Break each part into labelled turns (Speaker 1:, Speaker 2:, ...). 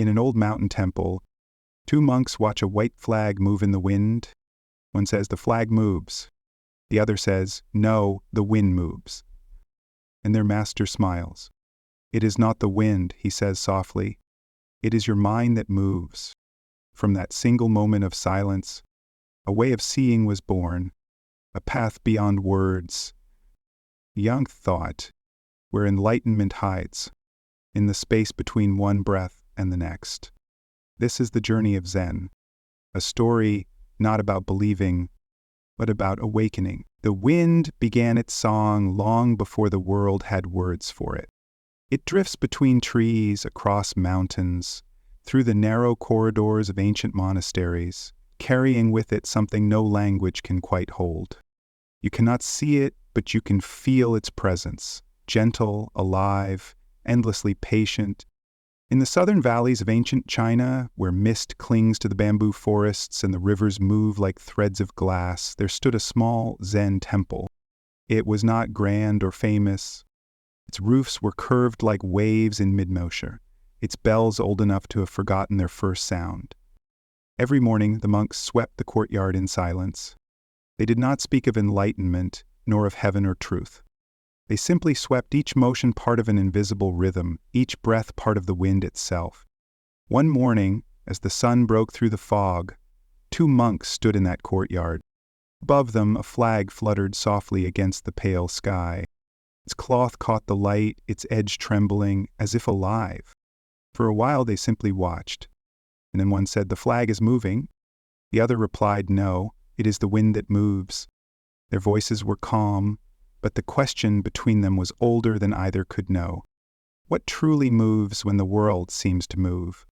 Speaker 1: In an old mountain temple, two monks watch a white flag move in the wind. One says, "The flag moves." The other says, "No, the wind moves." And their master smiles. "It is not the wind," he says softly. "It is your mind that moves." From that single moment of silence, a way of seeing was born, a path beyond words. Young thought, where enlightenment hides, in the space between one breath and the next. This is the journey of Zen, a story not about believing, but about awakening. The wind began its song long before the world had words for it. It drifts between trees, across mountains, through the narrow corridors of ancient monasteries, carrying with it something no language can quite hold. You cannot see it, but you can feel its presence, gentle, alive, endlessly patient. In the southern valleys of ancient China, where mist clings to the bamboo forests and the rivers move like threads of glass, there stood a small Zen temple. It was not grand or famous. Its roofs were curved like waves in mid-motion, its bells old enough to have forgotten their first sound. Every morning the monks swept the courtyard in silence. They did not speak of enlightenment, nor of heaven or truth. They simply swept each motion part of an invisible rhythm, each breath part of the wind itself. One morning, as the sun broke through the fog, two monks stood in that courtyard. Above them, a flag fluttered softly against the pale sky. Its cloth caught the light, its edge trembling, as if alive. For a while they simply watched. And then one said, "The flag is moving." The other replied, "No, it is the wind that moves." Their voices were calm, but the question between them was older than either could know. What truly moves when the world seems to move?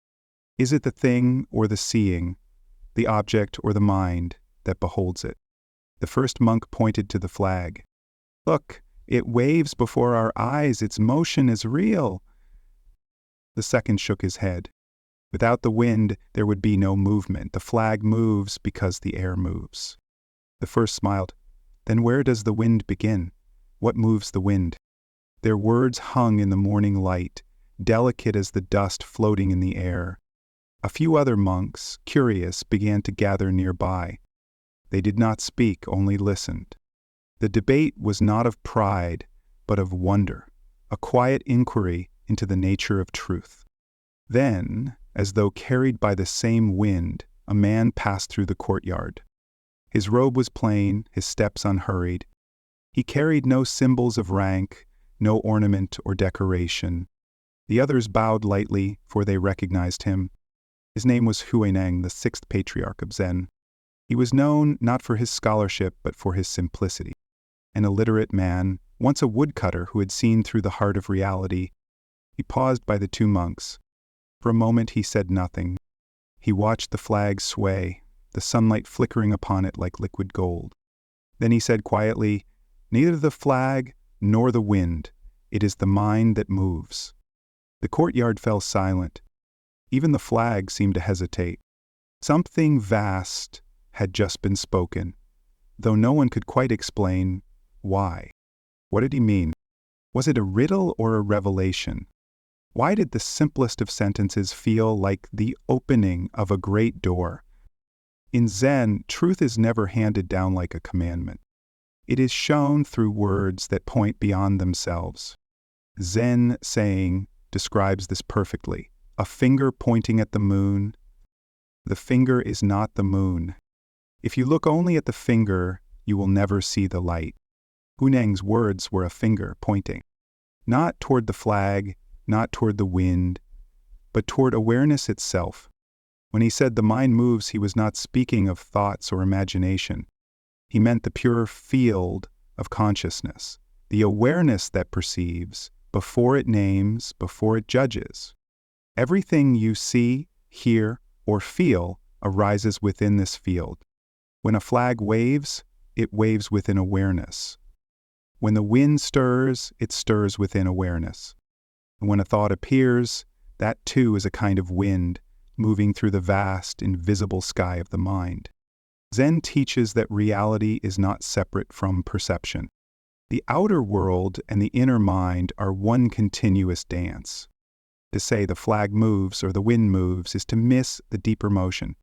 Speaker 1: Is it the thing or the seeing, the object or the mind that beholds it? The first monk pointed to the flag. "Look, it waves before our eyes, its motion is real." The second shook his head. Without the wind, there would be no movement. The flag moves because the air moves. The first smiled. "Then where does the wind begin? What moves the wind?" Their words hung in the morning light, delicate as the dust floating in the air. A few other monks, curious, began to gather nearby. They did not speak, only listened. The debate was not of pride, but of wonder, a quiet inquiry into the nature of truth. Then, as though carried by the same wind, a man passed through the courtyard. His robe was plain, his steps unhurried. He carried no symbols of rank, no ornament or decoration. The others bowed lightly, for they recognized him. His name was Huineng, the sixth patriarch of Zen. He was known not for his scholarship, but for his simplicity. An illiterate man, once a woodcutter who had seen through the heart of reality, he paused by the two monks. For a moment he said nothing. He watched the flag sway, the sunlight flickering upon it like liquid gold. Then he said quietly, "Neither the flag nor the wind. It is the mind that moves." The courtyard fell silent. Even the flag seemed to hesitate. Something vast had just been spoken, though no one could quite explain why. What did he mean? Was it a riddle or a revelation? Why did the simplest of sentences feel like the opening of a great door? In Zen, truth is never handed down like a commandment. It is shown through words that point beyond themselves. Zen saying describes this perfectly. A finger pointing at the moon. The finger is not the moon. If you look only at the finger, you will never see the light. Huineng's words were a finger pointing, not toward the flag, not toward the wind, but toward awareness itself. When he said the mind moves, he was not speaking of thoughts or imagination. He meant the pure field of consciousness, the awareness that perceives, before it names, before it judges. Everything you see, hear, or feel arises within this field. When a flag waves, it waves within awareness. When the wind stirs, it stirs within awareness. And when a thought appears, that too is a kind of wind moving through the vast, invisible sky of the mind. Zen teaches that reality is not separate from perception. The outer world and the inner mind are one continuous dance. To say the flag moves or the wind moves is to miss the deeper motion.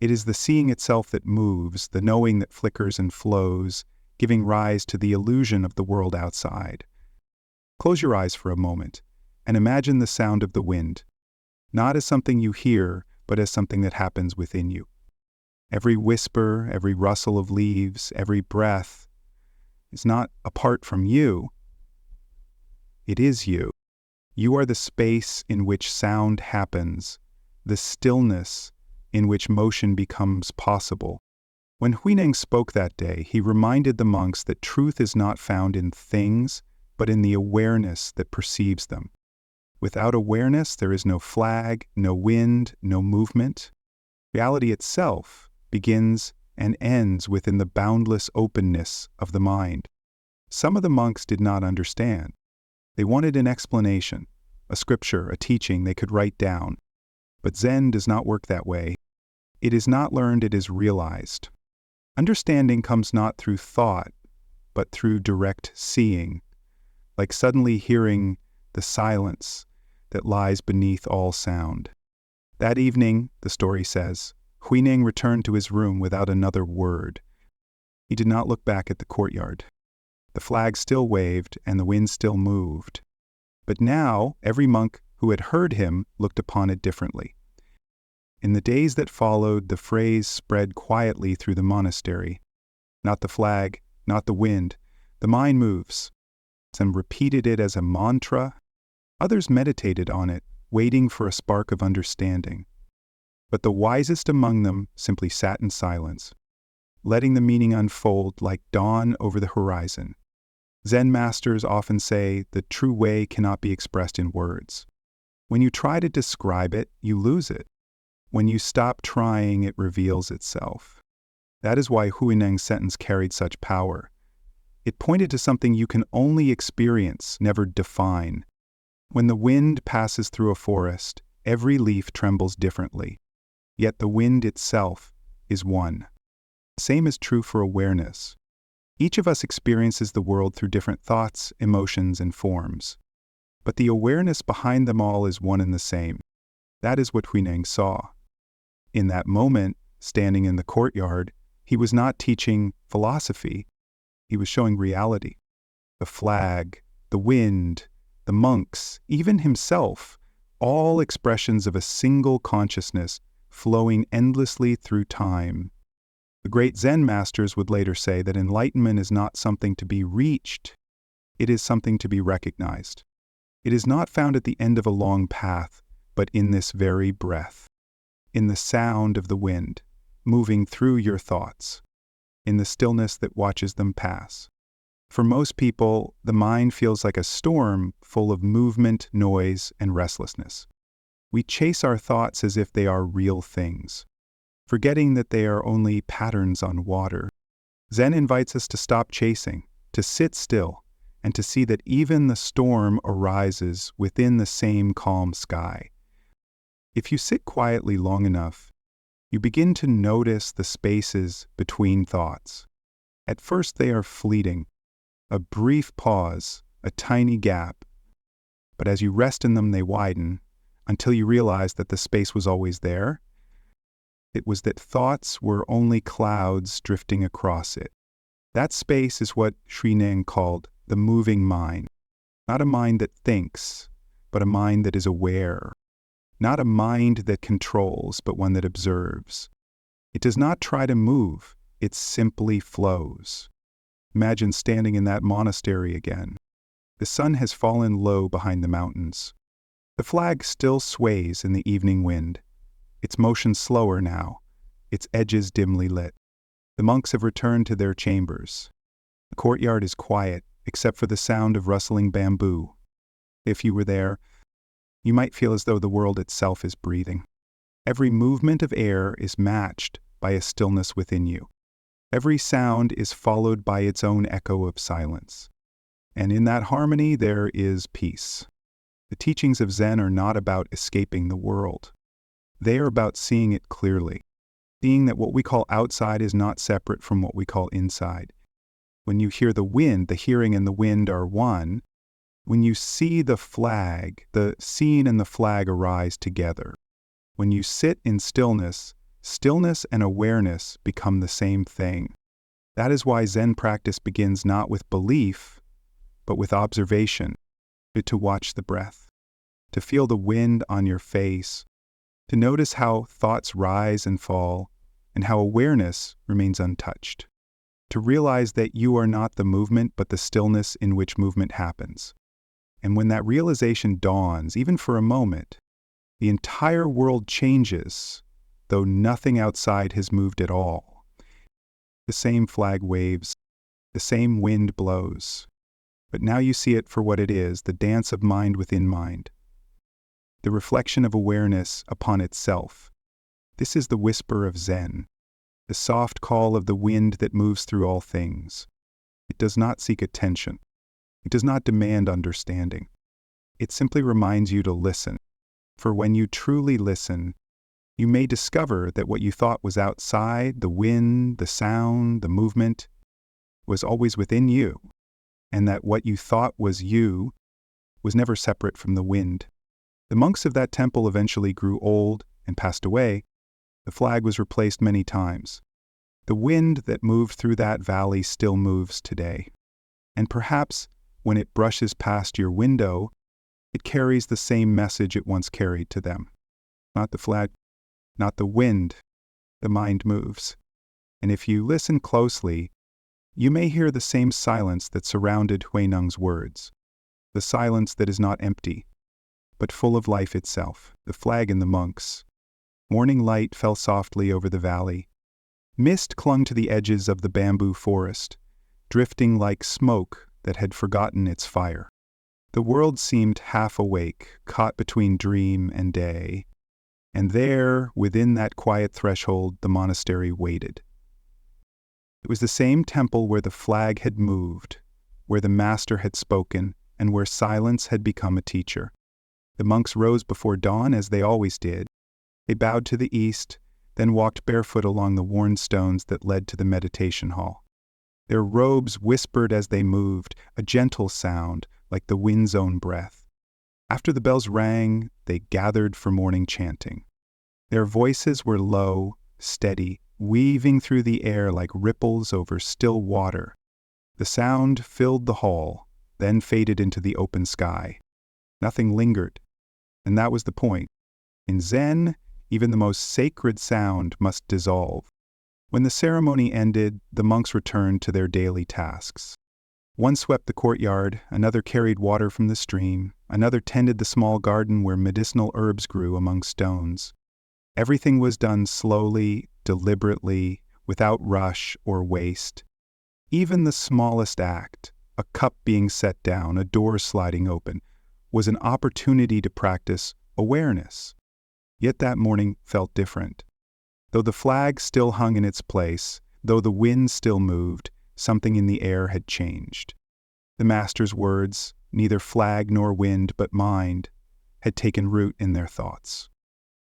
Speaker 1: It is the seeing itself that moves, the knowing that flickers and flows, giving rise to the illusion of the world outside. Close your eyes for a moment and imagine the sound of the wind, not as something you hear, but as something that happens within you. Every whisper, every rustle of leaves, every breath is not apart from you. It is you. You are the space in which sound happens, the stillness in which motion becomes possible. When Huineng spoke that day, he reminded the monks that truth is not found in things, but in the awareness that perceives them. Without awareness, there is no flag, no wind, no movement. Reality itself begins and ends within the boundless openness of the mind. Some of the monks did not understand. They wanted an explanation, a scripture, a teaching they could write down. But Zen does not work that way. It is not learned, it is realized. Understanding comes not through thought, but through direct seeing, like suddenly hearing the silence that lies beneath all sound. That evening, the story says, Huineng returned to his room without another word. He did not look back at the courtyard. The flag still waved and the wind still moved. But now, every monk who had heard him looked upon it differently. In the days that followed, the phrase spread quietly through the monastery. Not the flag, not the wind, the mind moves. Some repeated it as a mantra. Others meditated on it, waiting for a spark of understanding. But the wisest among them simply sat in silence, letting the meaning unfold like dawn over the horizon. Zen masters often say the true way cannot be expressed in words. When you try to describe it, you lose it. When you stop trying, it reveals itself. That is why Huineng's sentence carried such power. It pointed to something you can only experience, never define. When the wind passes through a forest, every leaf trembles differently. Yet the wind itself is one. The same is true for awareness. Each of us experiences the world through different thoughts, emotions, and forms. But the awareness behind them all is one and the same. That is what Huineng saw. In that moment, standing in the courtyard, he was not teaching philosophy. He was showing reality. The flag, the wind, the monks, even himself, all expressions of a single consciousness flowing endlessly through time. The great Zen masters would later say that enlightenment is not something to be reached, it is something to be recognized. It is not found at the end of a long path, but in this very breath, in the sound of the wind, moving through your thoughts, in the stillness that watches them pass. For most people, the mind feels like a storm full of movement, noise, and restlessness. We chase our thoughts as if they are real things, forgetting that they are only patterns on water. Zen invites us to stop chasing, to sit still, and to see that even the storm arises within the same calm sky. If you sit quietly long enough, you begin to notice the spaces between thoughts. At first they are fleeting, a brief pause, a tiny gap. But as you rest in them, they widen, until you realize that the space was always there. It was that thoughts were only clouds drifting across it. That space is what Huineng called the moving mind. Not a mind that thinks, but a mind that is aware. Not a mind that controls, but one that observes. It does not try to move, it simply flows. Imagine standing in that monastery again. The sun has fallen low behind the mountains. The flag still sways in the evening wind, its motion slower now, its edges dimly lit. The monks have returned to their chambers. The courtyard is quiet, except for the sound of rustling bamboo. If you were there, you might feel as though the world itself is breathing. Every movement of air is matched by a stillness within you. Every sound is followed by its own echo of silence. And in that harmony there is peace. The teachings of Zen are not about escaping the world. They are about seeing it clearly, seeing that what we call outside is not separate from what we call inside. When you hear the wind, the hearing and the wind are one. When you see the flag, the scene and the flag arise together. When you sit in stillness, stillness and awareness become the same thing. That is why Zen practice begins not with belief, but with observation, to watch the breath, to feel the wind on your face, to notice how thoughts rise and fall, and how awareness remains untouched, to realize that you are not the movement but the stillness in which movement happens. And when that realization dawns, even for a moment, the entire world changes, though nothing outside has moved at all. The same flag waves, the same wind blows, but now you see it for what it is, the dance of mind within mind, the reflection of awareness upon itself. This is the whisper of Zen, the soft call of the wind that moves through all things. It does not seek attention. It does not demand understanding. It simply reminds you to listen. For when you truly listen, you may discover that what you thought was outside, the wind, the sound, the movement, was always within you, and that what you thought was you was never separate from the wind. The monks of that temple eventually grew old and passed away. The flag was replaced many times. The wind that moved through that valley still moves today. And perhaps when it brushes past your window, it carries the same message it once carried to them. Not the flag, not the wind. The mind moves. And if you listen closely, you may hear the same silence that surrounded Huineng's words. The silence that is not empty, but full of life itself. The flag and the monks. Morning light fell softly over the valley. Mist clung to the edges of the bamboo forest, drifting like smoke that had forgotten its fire. The world seemed half awake, caught between dream and day, and there, within that quiet threshold, the monastery waited. It was the same temple where the flag had moved, where the master had spoken, and where silence had become a teacher. The monks rose before dawn, as they always did. They bowed to the east, then walked barefoot along the worn stones that led to the meditation hall. Their robes whispered as they moved, a gentle sound, like the wind's own breath. After the bells rang, they gathered for morning chanting. Their voices were low, steady, weaving through the air like ripples over still water. The sound filled the hall, then faded into the open sky. Nothing lingered, and that was the point. In Zen, even the most sacred sound must dissolve. When the ceremony ended, the monks returned to their daily tasks. One swept the courtyard, another carried water from the stream, another tended the small garden where medicinal herbs grew among stones. Everything was done slowly, deliberately, without rush or waste. Even the smallest act, a cup being set down, a door sliding open, was an opportunity to practice awareness. Yet that morning felt different. Though the flag still hung in its place, though the wind still moved, something in the air had changed. The master's words, neither flag nor wind but mind, had taken root in their thoughts.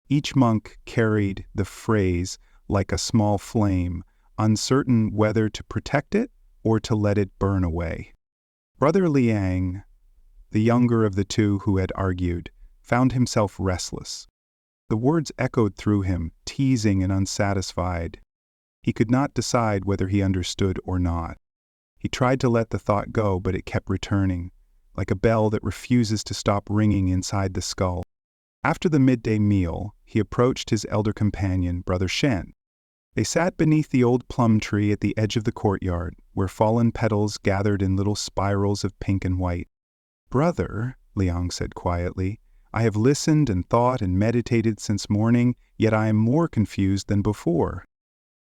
Speaker 1: Each monk carried the phrase like a small flame, uncertain whether to protect it or to let it burn away. Brother Liang, the younger of the two who had argued, found himself restless. The words echoed through him, teasing and unsatisfied. He could not decide whether he understood or not. He tried to let the thought go, but it kept returning, like a bell that refuses to stop ringing inside the skull. After the midday meal, he approached his elder companion, Brother Shen. They sat beneath the old plum tree at the edge of the courtyard, where fallen petals gathered in little spirals of pink and white. "Brother," Liang said quietly, "I have listened and thought and meditated since morning, yet I am more confused than before."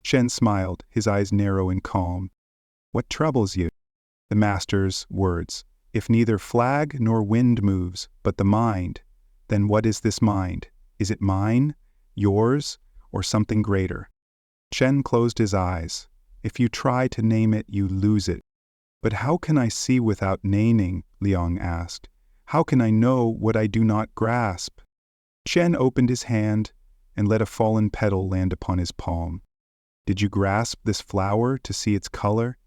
Speaker 1: Shen smiled, his eyes narrow and calm. "What troubles you?" The master's words. "If neither flag nor wind moves, but the mind, then what is this mind? Is it mine, yours, or something greater?" Shen closed his eyes. "If you try to name it, you lose it." "But how can I see without naming?" Liang asked. "How can I know what I do not grasp?" Shen opened his hand and let a fallen petal land upon his palm. "Did you grasp this flower to see its color?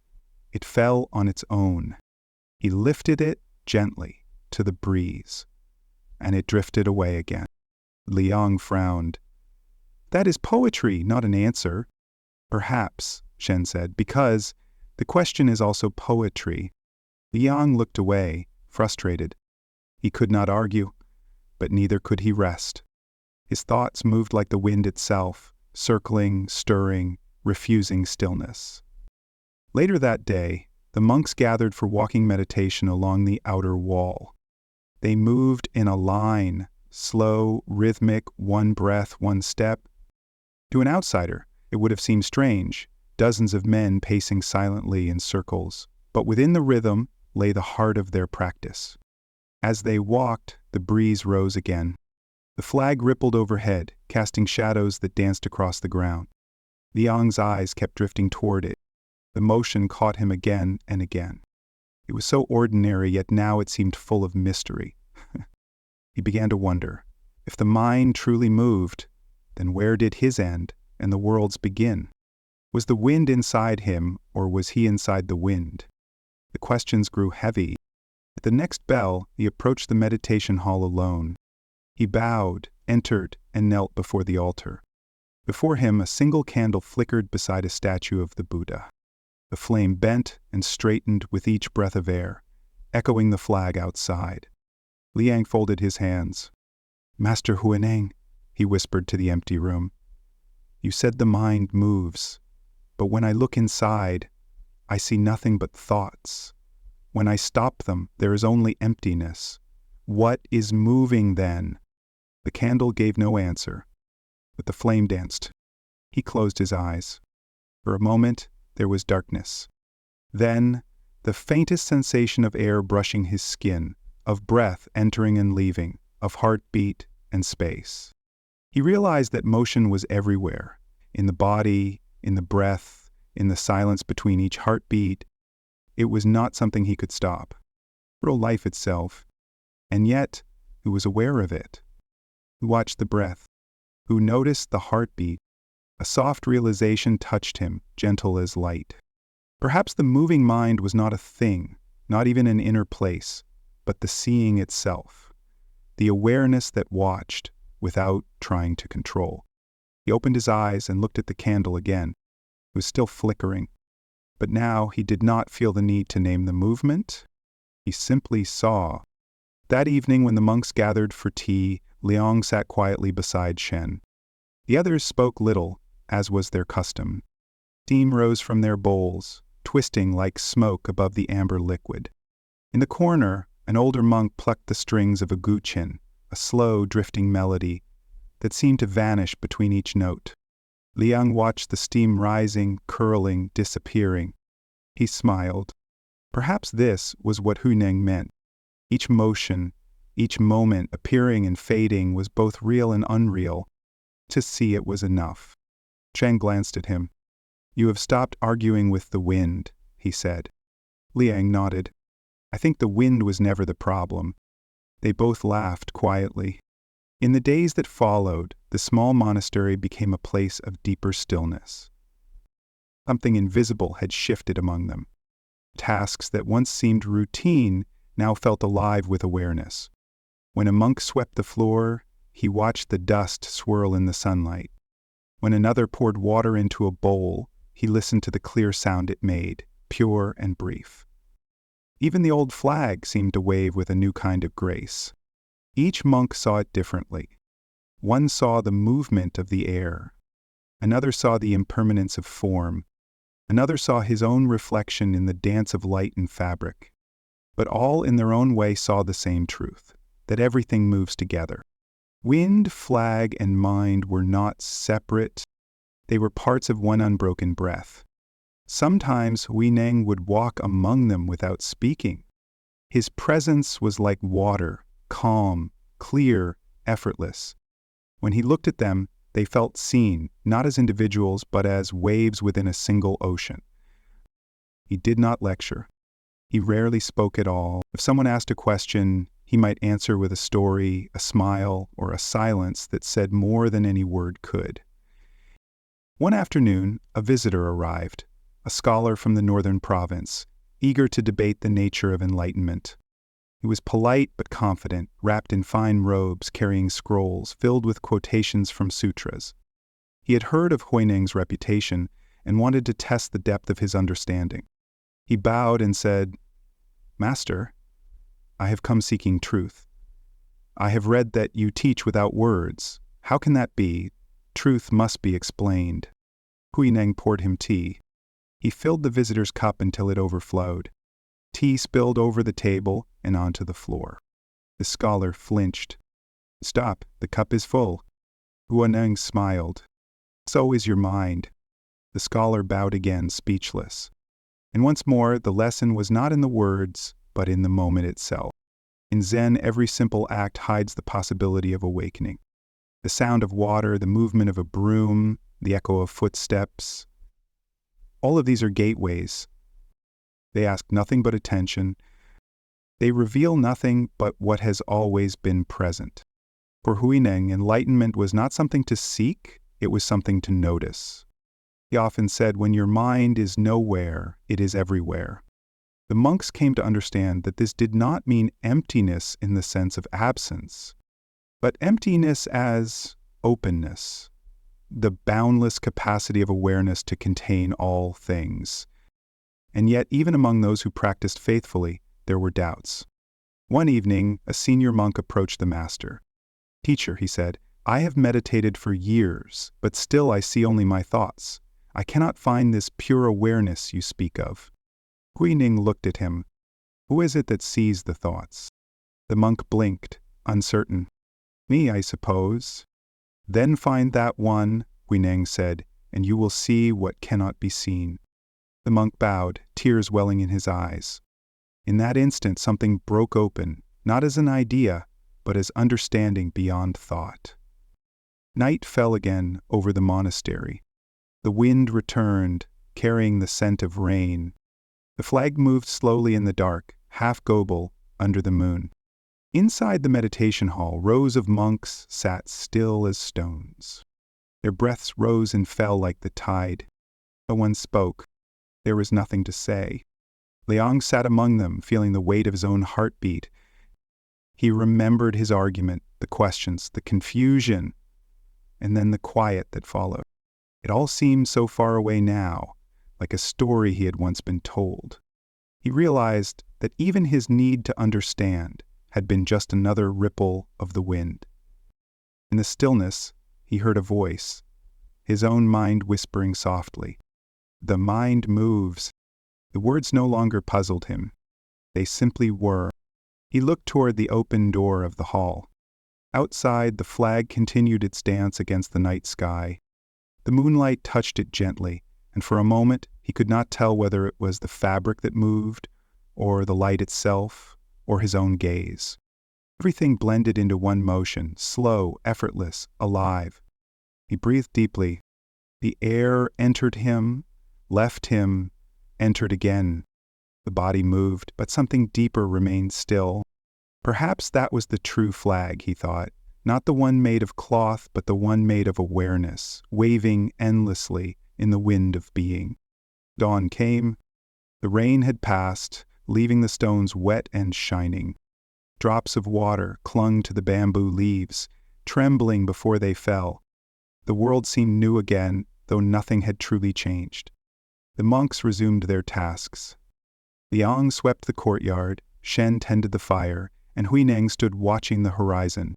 Speaker 1: It fell on its own." He lifted it gently. to the breeze, and it drifted away again. Liang frowned. That is poetry, not an answer. Perhaps, Shen said, because the question is also poetry. Liang looked away, frustrated. He could not argue, but neither could he rest. His thoughts moved like the wind itself, circling, stirring, refusing stillness. Later that day, the monks gathered for walking meditation along the outer wall. They moved in a line, slow, rhythmic, one breath, one step. To an outsider, it would have seemed strange, dozens of men pacing silently in circles, but within the rhythm lay the heart of their practice. As they walked, the breeze rose again. The flag rippled overhead, casting shadows that danced across the ground. Liang's eyes kept drifting toward it. The motion caught him again and again. It was so ordinary, yet now it seemed full of mystery. He began to wonder, if the mind truly moved, then where did his end and the world's begin? Was the wind inside him, or was he inside the wind? The questions grew heavy. At the next bell, he approached the meditation hall alone. He bowed, entered, and knelt before the altar. Before him, a single candle flickered beside a statue of the Buddha. The flame bent and straightened with each breath of air, echoing the flag outside. Liang folded his hands. Master Huineng, he whispered to the empty room, you said the mind moves, but when I look inside, I see nothing but thoughts. When I stop them, there is only emptiness. What is moving then? The candle gave no answer, but the flame danced. He closed his eyes. For a moment, there was darkness. Then, the faintest sensation of air brushing his skin, of breath entering and leaving, of heartbeat and space. He realized that motion was everywhere, in the body, in the breath, in the silence between each heartbeat. It was not something he could stop. Real life itself. And yet, he was aware of it. He watched the breath, who noticed the heartbeat. A soft realization touched him, gentle as light. Perhaps the moving mind was not a thing, not even an inner place, but the seeing itself, the awareness that watched without trying to control. He opened his eyes and looked at the candle again. It was still flickering, but now he did not feel the need to name the movement. He simply saw. That evening when the monks gathered for tea, Liang sat quietly beside Shen. The others spoke little, as was their custom. Steam rose from their bowls, twisting like smoke above the amber liquid. In the corner, an older monk plucked the strings of a guqin, a slow, drifting melody that seemed to vanish between each note. Liang watched the steam rising, curling, disappearing. He smiled. Perhaps this was what Huineng meant. Each motion, each moment appearing and fading was both real and unreal. To see it was enough. Chen glanced at him. You have stopped arguing with the wind, he said. Liang nodded. I think the wind was never the problem. They both laughed quietly. In the days that followed, the small monastery became a place of deeper stillness. Something invisible had shifted among them. Tasks that once seemed routine now felt alive with awareness. When a monk swept the floor, he watched the dust swirl in the sunlight. When another poured water into a bowl, he listened to the clear sound it made, pure and brief. Even the old flag seemed to wave with a new kind of grace. Each monk saw it differently. One saw the movement of the air. Another saw the impermanence of form. Another saw his own reflection in the dance of light and fabric. But all in their own way saw the same truth, that everything moves together. Wind, flag, and mind were not separate. They were parts of one unbroken breath. Sometimes Huineng would walk among them without speaking. His presence was like water, calm, clear, effortless. When he looked at them, they felt seen, not as individuals, but as waves within a single ocean. He did not lecture. He rarely spoke at all. If someone asked a question, he might answer with a story, a smile, or a silence that said more than any word could. One afternoon, a visitor arrived, a scholar from the northern province, eager to debate the nature of enlightenment. He was polite but confident, wrapped in fine robes, carrying scrolls filled with quotations from sutras. He had heard of Huineng's reputation and wanted to test the depth of his understanding. He bowed and said, "Master, I have come seeking truth. I have read that you teach without words. How can that be? Truth must be explained." Huineng poured him tea. He filled the visitor's cup until it overflowed. Tea spilled over the table and onto the floor. The scholar flinched. "Stop, the cup is full." Huineng smiled. "So is your mind." The scholar bowed again, speechless. And once more, the lesson was not in the words, but in the moment itself. In Zen, every simple act hides the possibility of awakening. The sound of water, the movement of a broom, the echo of footsteps. All of these are gateways. They ask nothing but attention. They reveal nothing but what has always been present. For Huineng, enlightenment was not something to seek, it was something to notice. He often said, "When your mind is nowhere, it is everywhere." The monks came to understand that this did not mean emptiness in the sense of absence, but emptiness as openness, the boundless capacity of awareness to contain all things. And yet, even among those who practiced faithfully, there were doubts. One evening, a senior monk approached the master. "Teacher," he said, "I have meditated for years, but still I see only my thoughts. I cannot find this pure awareness you speak of." Huineng looked at him. "Who is it that sees the thoughts?" The monk blinked, uncertain. "Me, I suppose." "Then find that one," Huineng said, "and you will see what cannot be seen." The monk bowed, tears welling in his eyes. In that instant, something broke open, not as an idea, but as understanding beyond thought. Night fell again over the monastery. The wind returned, carrying the scent of rain. The flag moved slowly in the dark, half global, under the moon. Inside the meditation hall, rows of monks sat still as stones. Their breaths rose and fell like the tide. No one spoke. There was nothing to say. Liang sat among them, feeling the weight of his own heartbeat. He remembered his argument, the questions, the confusion, and then the quiet that followed. It all seemed so far away now, like a story he had once been told. He realized that even his need to understand had been just another ripple of the wind. In the stillness, he heard a voice, his own mind whispering softly. The mind moves. The words no longer puzzled him. They simply were. He looked toward the open door of the hall. Outside, the flag continued its dance against the night sky. The moonlight touched it gently, and for a moment he could not tell whether it was the fabric that moved, or the light itself, or his own gaze. Everything blended into one motion, slow, effortless, alive. He breathed deeply. The air entered him, left him, entered again. The body moved, but something deeper remained still. Perhaps that was the true flag, he thought, not the one made of cloth, but the one made of awareness, waving endlessly in the wind of being. Dawn came. The rain had passed, leaving the stones wet and shining. Drops of water clung to the bamboo leaves, trembling before they fell. The world seemed new again, though nothing had truly changed. The monks resumed their tasks. Liang swept the courtyard, Shen tended the fire, and Huineng stood watching the horizon.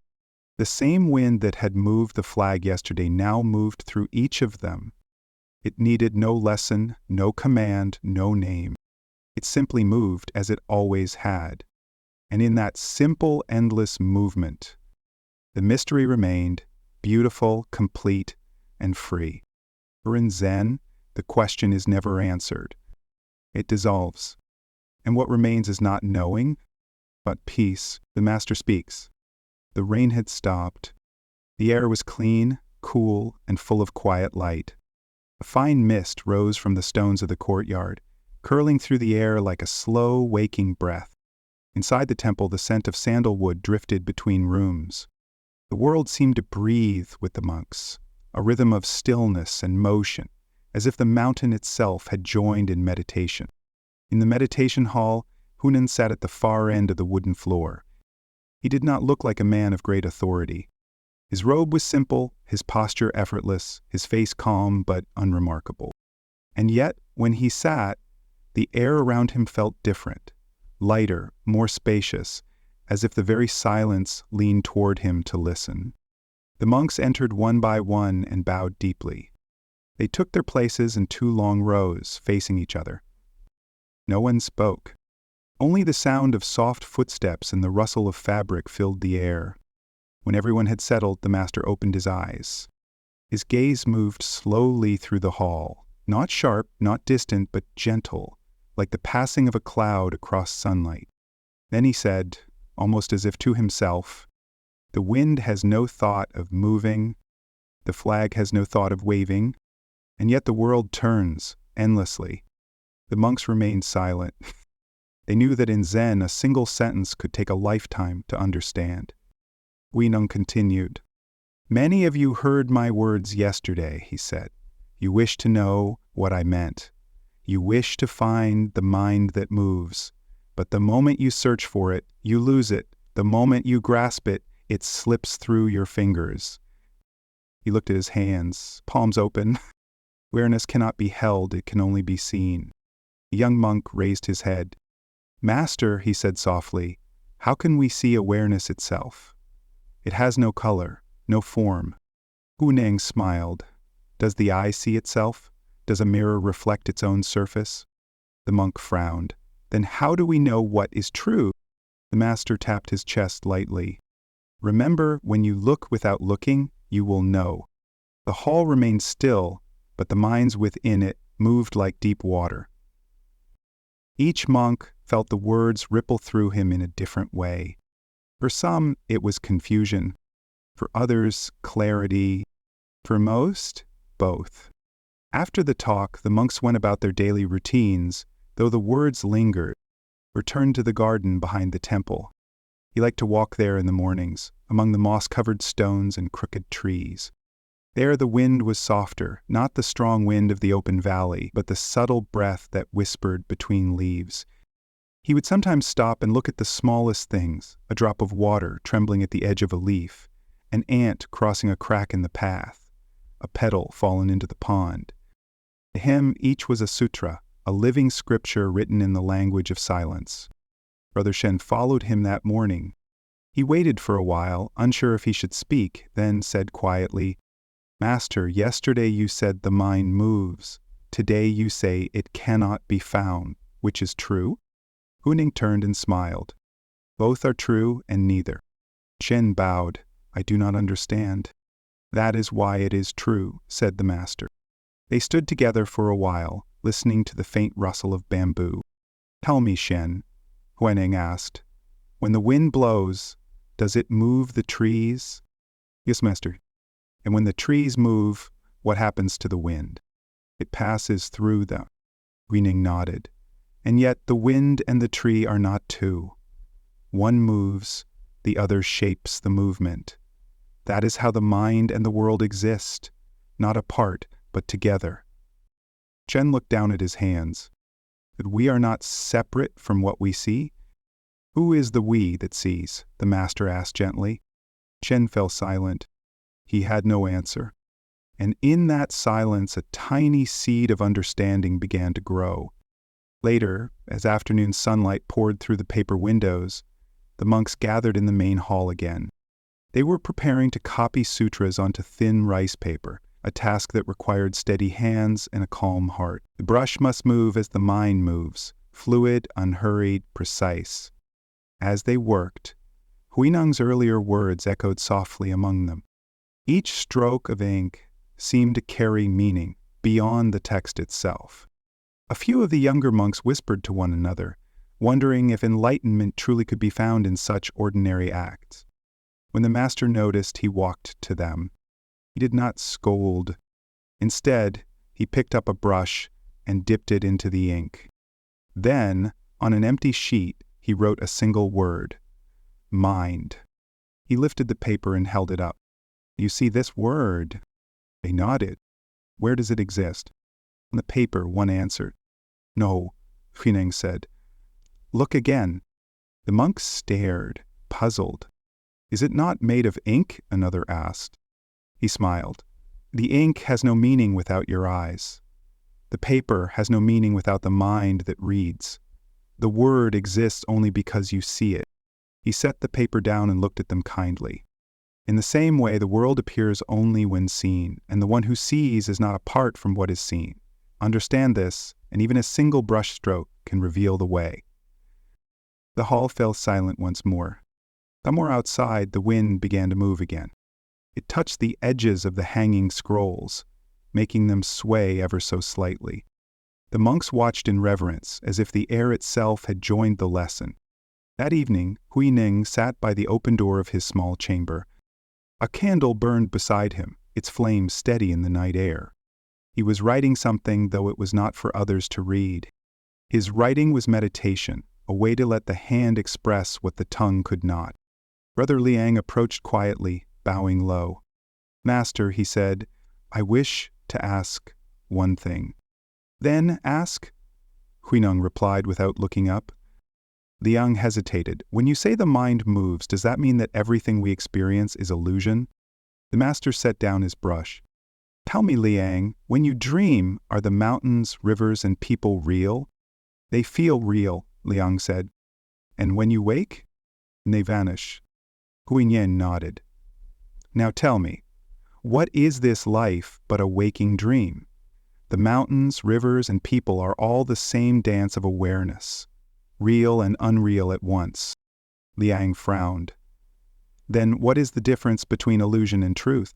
Speaker 1: The same wind that had moved the flag yesterday now moved through each of them. It needed no lesson, no command, no name. It simply moved as it always had. And in that simple, endless movement, the mystery remained, beautiful, complete, and free. For in Zen, the question is never answered. It dissolves. And what remains is not knowing, but peace. The Master speaks. The rain had stopped. The air was clean, cool, and full of quiet light. A fine mist rose from the stones of the courtyard, curling through the air like a slow, waking breath. Inside the temple, the scent of sandalwood drifted between rooms. The world seemed to breathe with the monks, a rhythm of stillness and motion, as if the mountain itself had joined in meditation. In the meditation hall, Huineng sat at the far end of the wooden floor. He did not look like a man of great authority. His robe was simple, his posture effortless, his face calm but unremarkable. And yet, when he sat, the air around him felt different, lighter, more spacious, as if the very silence leaned toward him to listen. The monks entered one by one and bowed deeply. They took their places in 2 long rows, facing each other. No one spoke. Only the sound of soft footsteps and the rustle of fabric filled the air. When everyone had settled, the master opened his eyes. His gaze moved slowly through the hall, not sharp, not distant, but gentle, like the passing of a cloud across sunlight. Then he said, almost as if to himself, "The wind has no thought of moving, the flag has no thought of waving, and yet the world turns endlessly." The monks remained silent. They knew that in Zen a single sentence could take a lifetime to understand. Huineng continued. "Many of you heard my words yesterday," he said. "You wish to know what I meant. You wish to find the mind that moves. But the moment you search for it, you lose it. The moment you grasp it, it slips through your fingers." He looked at his hands, palms open. Awareness cannot be held, it can only be seen. The young monk raised his head. "Master," he said softly, "how can we see awareness itself? It has no color, no form." Huineng smiled. "Does the eye see itself? Does a mirror reflect its own surface?" The monk frowned. "Then how do we know what is true?" The master tapped his chest lightly. "Remember, when you look without looking, you will know." The hall remained still, but the minds within it moved like deep water. Each monk felt the words ripple through him in a different way. For some, it was confusion. For others, clarity. For most, both. After the talk, the monks went about their daily routines, though the words lingered, returned to the garden behind the temple. He liked to walk there in the mornings, among the moss-covered stones and crooked trees. There the wind was softer, not the strong wind of the open valley, but the subtle breath that whispered between leaves. He would sometimes stop and look at the smallest things, a drop of water trembling at the edge of a leaf, an ant crossing a crack in the path, a petal fallen into the pond. To him, each was a sutra, a living scripture written in the language of silence. Brother Shen followed him that morning. He waited for a while, unsure if he should speak, then said quietly, "Master, yesterday you said the mind moves. Today you say it cannot be found. Which is true?" Huineng turned and smiled. "Both are true and neither." Shen bowed. "I do not understand." "That is why it is true," said the master. They stood together for a while, listening to the faint rustle of bamboo. "Tell me, Shen," Huineng asked, "when the wind blows, does it move the trees?" "Yes, master." "And when the trees move, what happens to the wind?" "It passes through them." Huineng nodded. "And yet the wind and the tree are not two. One moves, the other shapes the movement. That is how the mind and the world exist, not apart, but together." Chen looked down at his hands. "That we are not separate from what we see?" "Who is the we that sees?" the master asked gently. Chen fell silent. He had no answer. And in that silence a tiny seed of understanding began to grow. Later, as afternoon sunlight poured through the paper windows, the monks gathered in the main hall again. They were preparing to copy sutras onto thin rice paper, a task that required steady hands and a calm heart. The brush must move as the mind moves, fluid, unhurried, precise. As they worked, Huineng's earlier words echoed softly among them. Each stroke of ink seemed to carry meaning beyond the text itself. A few of the younger monks whispered to one another, wondering if enlightenment truly could be found in such ordinary acts. When the master noticed, he walked to them. He did not scold. Instead, he picked up a brush and dipped it into the ink. Then, on an empty sheet, he wrote a single word: mind. He lifted the paper and held it up. "You see this word?" They nodded. "Where does it exist?" On the paper, one answered. "No," Huineng said. Look again." The monks stared, puzzled. "Is it not made of ink?" another asked. He smiled. "The ink has no meaning without your eyes. The paper has no meaning without the mind that reads. The word exists only because you see it." He set the paper down and looked at them kindly. "In the same way, the world appears only when seen, and the one who sees is not apart from what is seen. Understand this, and even a single brush stroke can reveal the way." The hall fell silent once more. Somewhere outside, the wind began to move again. It touched the edges of the hanging scrolls, making them sway ever so slightly. The monks watched in reverence, as if the air itself had joined the lesson. That evening, Huineng sat by the open door of his small chamber. A candle burned beside him, its flame steady in the night air. He was writing something, though it was not for others to read. His writing was meditation, a way to let the hand express what the tongue could not. Brother Liang approached quietly, bowing low. "Master," he said, "I wish to ask one thing." "Then ask," Huineng replied without looking up. Liang hesitated. "When you say the mind moves, does that mean that everything we experience is illusion?" The master set down his brush. "Tell me, Liang, when you dream, are the mountains, rivers, and people real?" "They feel real," Liang said. "And when you wake?" "They vanish." Huineng nodded. "Now tell me, what is this life but a waking dream? The mountains, rivers, and people are all the same dance of awareness, real and unreal at once." Liang frowned. "Then what is the difference between illusion and truth?"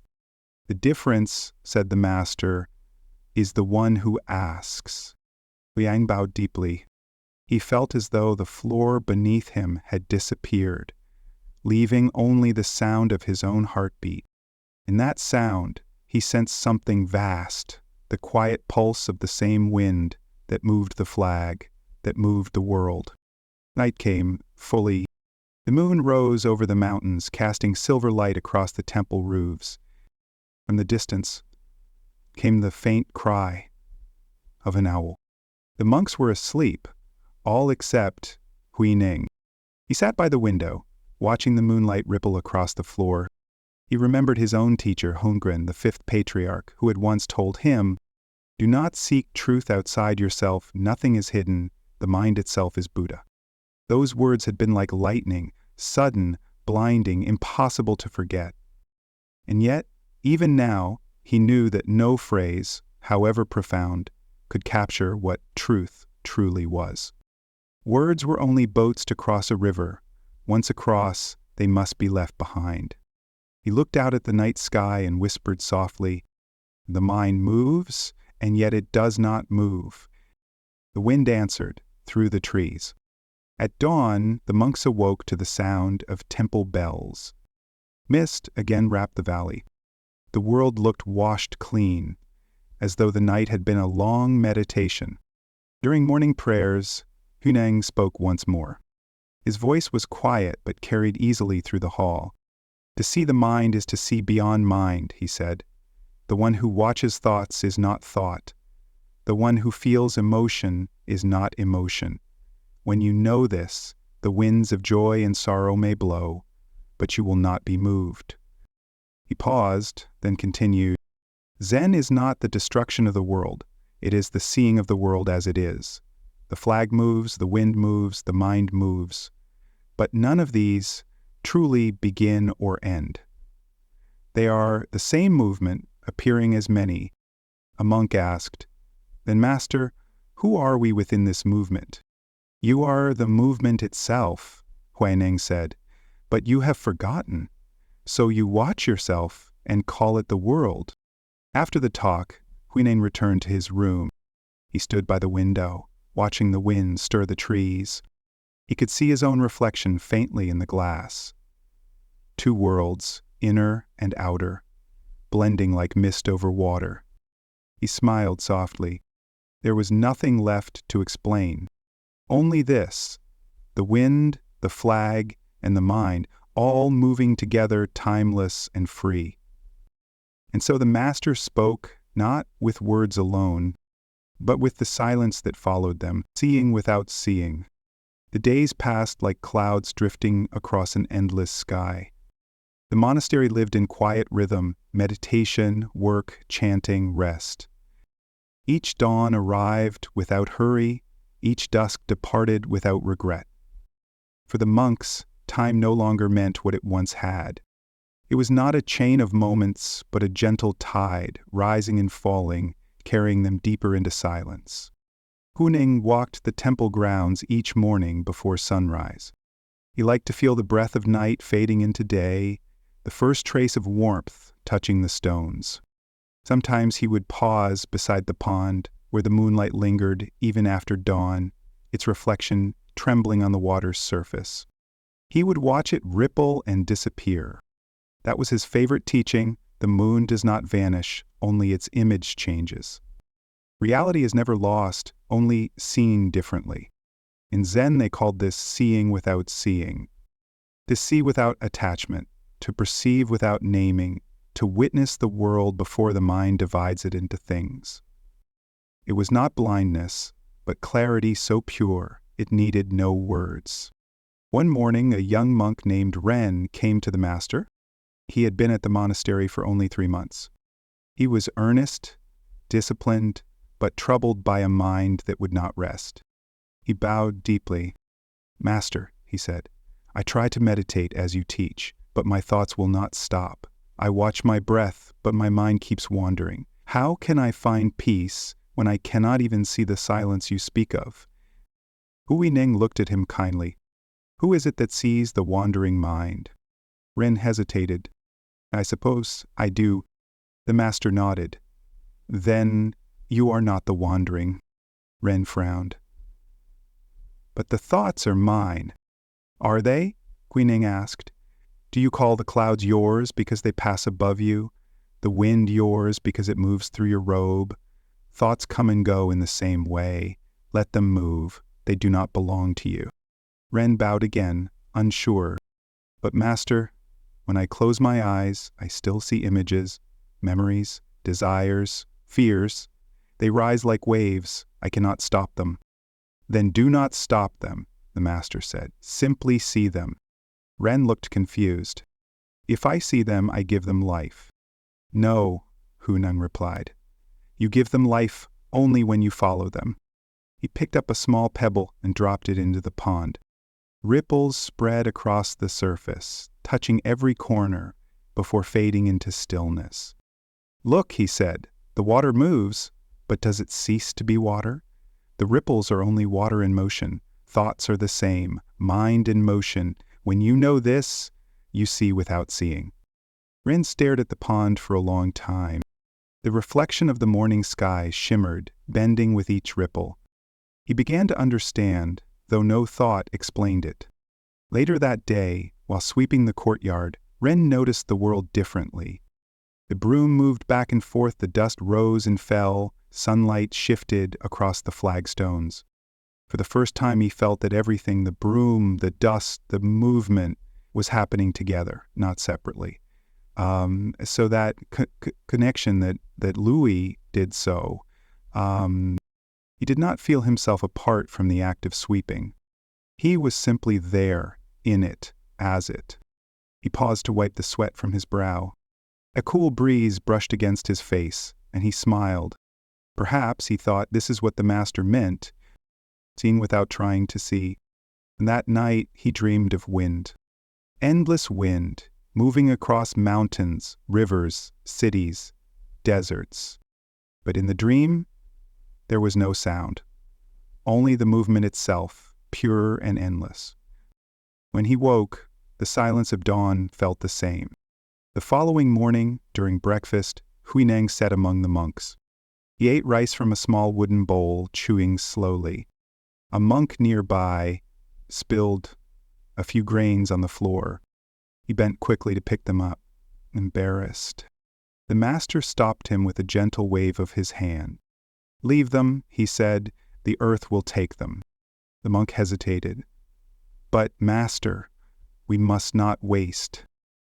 Speaker 1: "The difference," said the master, "is the one who asks." Liang bowed deeply. He felt as though the floor beneath him had disappeared, leaving only the sound of his own heartbeat. In that sound, he sensed something vast, the quiet pulse of the same wind that moved the flag, that moved the world. Night came, fully. The moon rose over the mountains, casting silver light across the temple roofs. From the distance came the faint cry of an owl. The monks were asleep, all except Huineng. He sat by the window, watching the moonlight ripple across the floor. He remembered his own teacher, Huineng, the fifth patriarch, who had once told him, "Do not seek truth outside yourself, nothing is hidden, the mind itself is Buddha." Those words had been like lightning, sudden, blinding, impossible to forget. And yet, even now, he knew that no phrase, however profound, could capture what truth truly was. Words were only boats to cross a river. Once across, they must be left behind. He looked out at the night sky and whispered softly, "The mind moves, and yet it does not move." The wind answered, through the trees. At dawn, the monks awoke to the sound of temple bells. Mist again wrapped the valley. The world looked washed clean, as though the night had been a long meditation. During morning prayers, Huineng spoke once more. His voice was quiet but carried easily through the hall. "To see the mind is to see beyond mind," he said. "The one who watches thoughts is not thought. The one who feels emotion is not emotion. When you know this, the winds of joy and sorrow may blow, but you will not be moved." He paused, then continued, "Zen is not the destruction of the world. It is the seeing of the world as it is. The flag moves, the wind moves, the mind moves. But none of these truly begin or end. They are the same movement, appearing as many." A monk asked, "Then, Master, who are we within this movement?" "You are the movement itself," Huineng said, "but you have forgotten. So you watch yourself and call it the world." After the talk, Huineng returned to his room. He stood by the window, watching the wind stir the trees. He could see his own reflection faintly in the glass. Two worlds, inner and outer, blending like mist over water. He smiled softly. There was nothing left to explain. Only this, the wind, the flag, and the mind, all moving together, timeless and free. And so the master spoke, not with words alone, but with the silence that followed them, seeing without seeing. The days passed like clouds drifting across an endless sky. The monastery lived in quiet rhythm, meditation, work, chanting, rest. Each dawn arrived without hurry, each dusk departed without regret. For the monks, time no longer meant what it once had. It was not a chain of moments, but a gentle tide, rising and falling, carrying them deeper into silence. Huineng walked the temple grounds each morning before sunrise. He liked to feel the breath of night fading into day, the first trace of warmth touching the stones. Sometimes he would pause beside the pond, where the moonlight lingered even after dawn, its reflection trembling on the water's surface. He would watch it ripple and disappear. That was his favorite teaching: the moon does not vanish, only its image changes. Reality is never lost, only seen differently. In Zen they called this seeing without seeing. To see without attachment, to perceive without naming, to witness the world before the mind divides it into things. It was not blindness, but clarity so pure it needed no words. One morning a young monk named Ren came to the master. He had been at the monastery for only 3 months. He was earnest, disciplined, but troubled by a mind that would not rest. He bowed deeply. "Master," he said, "I try to meditate as you teach, but my thoughts will not stop. I watch my breath, but my mind keeps wandering. How can I find peace when I cannot even see the silence you speak of?" Huineng looked at him kindly. "Who is it that sees the wandering mind?" Ren hesitated. "I suppose I do." The master nodded. "Then you are not the wandering." Ren frowned. "But the thoughts are mine." "Are they?" Huineng asked. "Do you call the clouds yours because they pass above you, the wind yours because it moves through your robe? Thoughts come and go in the same way. Let them move. They do not belong to you." Ren bowed again, unsure. "But master, when I close my eyes, I still see images, memories, desires, fears. They rise like waves. I cannot stop them." "Then do not stop them," the master said. "Simply see them." Ren looked confused. "If I see them, I give them life." "No," Huineng replied. "You give them life only when you follow them." He picked up a small pebble and dropped it into the pond. Ripples spread across the surface, touching every corner before fading into stillness. "Look," he said, "the water moves, but does it cease to be water? The ripples are only water in motion. Thoughts are the same, mind in motion. When you know this, you see without seeing." Ren stared at the pond for a long time. The reflection of the morning sky shimmered, bending with each ripple. He began to understand, though no thought explained it. Later that day, while sweeping the courtyard, Ren noticed the world differently. The broom moved back and forth, the dust rose and fell, sunlight shifted across the flagstones. For the first time he felt that everything, the broom, the dust, the movement, was happening together, not separately. So that connection that Louis did so, he did not feel himself apart from the act of sweeping. He was simply there, in it, as it. He paused to wipe the sweat from his brow. A cool breeze brushed against his face, and he smiled. Perhaps, he thought, this is what the master meant, seeing without trying to see. And that night he dreamed of wind. Endless wind, moving across mountains, rivers, cities, deserts. But in the dream, there was no sound. Only the movement itself, pure and endless. When he woke, the silence of dawn felt the same. The following morning, during breakfast, Huineng sat among the monks. He ate rice from a small wooden bowl, chewing slowly. A monk nearby spilled a few grains on the floor. He bent quickly to pick them up, embarrassed. The master stopped him with a gentle wave of his hand. "Leave them," he said, "the earth will take them." The monk hesitated. "But, master, we must not waste."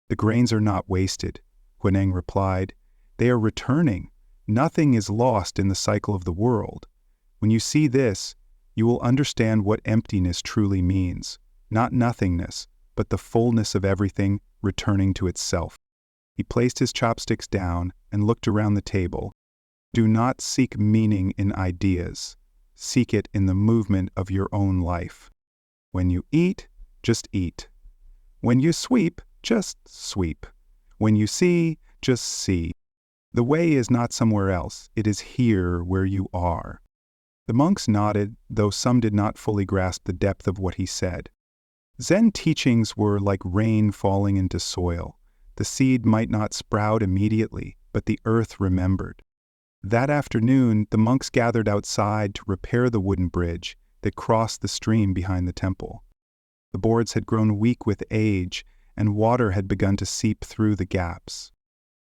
Speaker 1: "The grains are not wasted," Huineng replied. "They are returning. Nothing is lost in the cycle of the world. When you see this, You will understand what emptiness truly means, not nothingness, but the fullness of everything returning to itself. He placed his chopsticks down and looked around the table. Do not seek meaning in ideas. Seek it in the movement of your own life. When you eat, just eat. When you sweep, just sweep. When you see, just see. The way is not somewhere else. It is here where you are. The monks nodded, though some did not fully grasp the depth of what he said. Zen teachings were like rain falling into soil. The seed might not sprout immediately, but the earth remembered. That afternoon, the monks gathered outside to repair the wooden bridge that crossed the stream behind the temple. The boards had grown weak with age, and water had begun to seep through the gaps.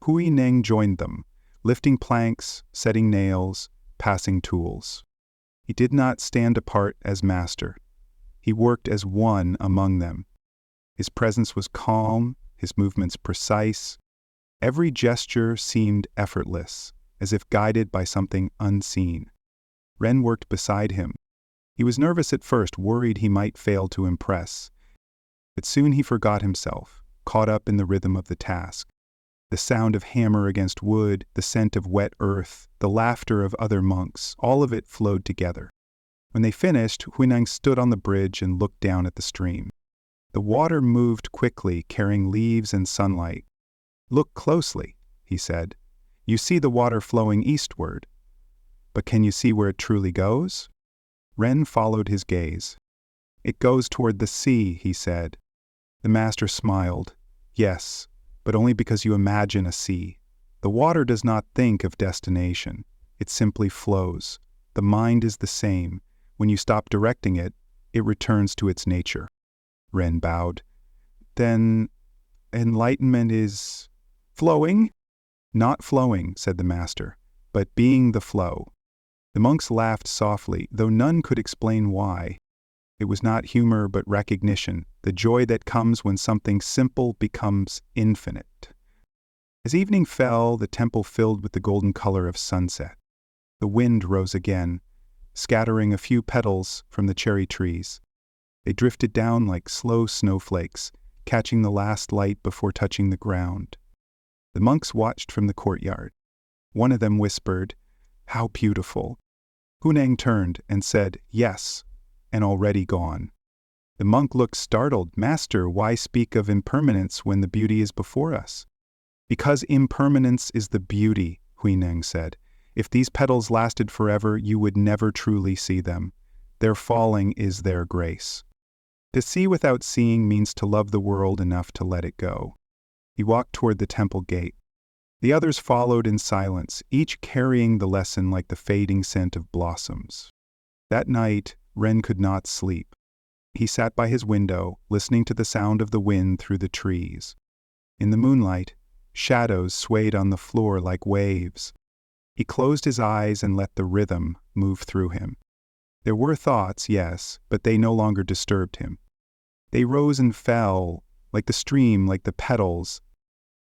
Speaker 1: Huineng joined them, lifting planks, setting nails, passing tools. He did not stand apart as master. He worked as one among them. His presence was calm, his movements precise. Every gesture seemed effortless, as if guided by something unseen. Ren worked beside him. He was nervous at first, worried he might fail to impress. But soon he forgot himself, caught up in the rhythm of the task. The sound of hammer against wood, the scent of wet earth, the laughter of other monks, all of it flowed together. When they finished, Huineng stood on the bridge and looked down at the stream. The water moved quickly, carrying leaves and sunlight. "Look closely," he said. "You see the water flowing eastward. But can you see where it truly goes?" Ren followed his gaze. "It goes toward the sea," he said. The master smiled. "Yes, but only because you imagine a sea. The water does not think of destination. It simply flows. The mind is the same. When you stop directing it, it returns to its nature." Ren bowed. "Then enlightenment is flowing?" "Not flowing," said the master, "but being the flow." The monks laughed softly, though none could explain why. It was not humor but recognition, the joy that comes when something simple becomes infinite. As evening fell, the temple filled with the golden color of sunset. The wind rose again, scattering a few petals from the cherry trees. They drifted down like slow snowflakes, catching the last light before touching the ground. The monks watched from the courtyard. One of them whispered, "How beautiful." Huineng turned and said, "Yes," and already gone. The monk looked startled. "Master, why speak of impermanence when the beauty is before us?" "Because impermanence is the beauty," Huineng said. "If these petals lasted forever, you would never truly see them. Their falling is their grace." To see without seeing means to love the world enough to let it go. He walked toward the temple gate. The others followed in silence, each carrying the lesson like the fading scent of blossoms. That night, Ren could not sleep. He sat by his window, listening to the sound of the wind through the trees. In the moonlight, shadows swayed on the floor like waves. He closed his eyes and let the rhythm move through him. There were thoughts, yes, but they no longer disturbed him. They rose and fell, like the stream, like the petals.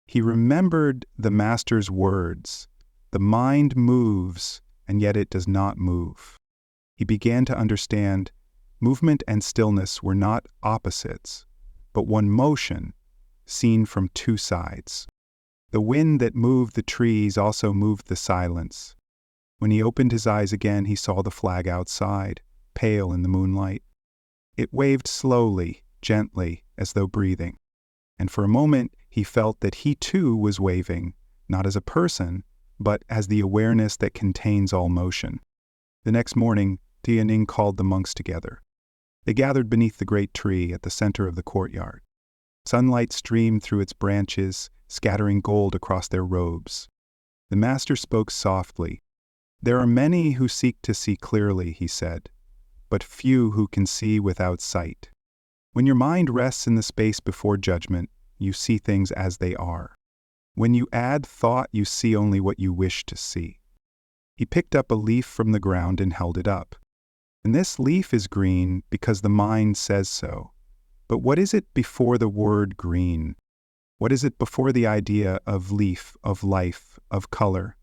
Speaker 1: He remembered the master's words. The mind moves, and yet it does not move. He began to understand movement and stillness were not opposites, but one motion, seen from two sides. The wind that moved the trees also moved the silence. When he opened his eyes again, he saw the flag outside, pale in the moonlight. It waved slowly, gently, as though breathing. And for a moment, he felt that he too was waving, not as a person, but as the awareness that contains all motion. The next morning, Huineng called the monks together. They gathered beneath the great tree at the center of the courtyard. Sunlight streamed through its branches, scattering gold across their robes. The master spoke softly. "There are many who seek to see clearly," he said, "but few who can see without sight. When your mind rests in the space before judgment, you see things as they are. When you add thought, you see only what you wish to see." He picked up a leaf from the ground and held it up. "And this leaf is green because the mind says so. But what is it before the word green? What is it before the idea of leaf, of life, of color?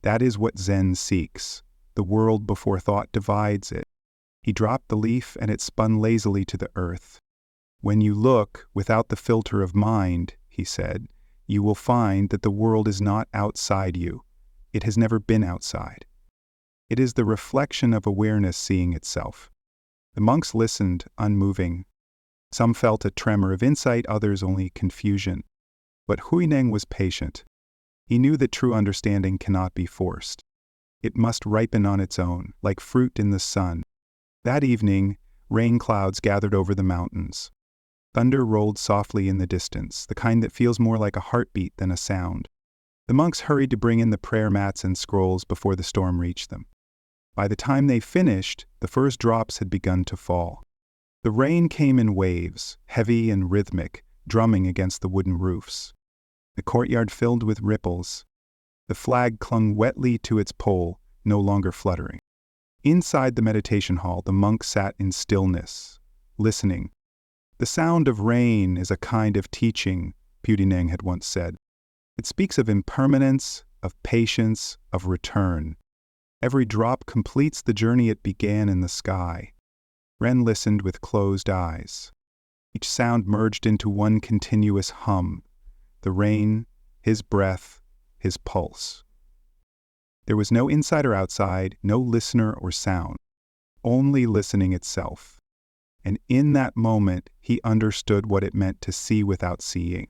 Speaker 1: That is what Zen seeks. the world before thought divides it. He dropped the leaf and it spun lazily to the earth. When you look without the filter of mind, he said, you will find that the world is not outside you. It has never been outside. It is the reflection of awareness seeing itself. The monks listened, unmoving. Some felt a tremor of insight, others only confusion. But Huineng was patient. He knew that true understanding cannot be forced. It must ripen on its own, like fruit in the sun. That evening, rain clouds gathered over the mountains. Thunder rolled softly in the distance, the kind that feels more like a heartbeat than a sound. The monks hurried to bring in the prayer mats and scrolls before the storm reached them. By the time they finished, the first drops had begun to fall. The rain came in waves, heavy and rhythmic, drumming against the wooden roofs. The courtyard filled with ripples. The flag clung wetly to its pole, no longer fluttering. Inside the meditation hall, the monks sat in stillness, listening. The sound of rain is a kind of teaching, Huineng had once said. It speaks of impermanence, of patience, of return. Every drop completes the journey it began in the sky. Ren listened with closed eyes. Each sound merged into one continuous hum. The rain, his breath, his pulse. There was no inside or outside, no listener or sound, only listening itself. And in that moment, he understood what it meant to see without seeing.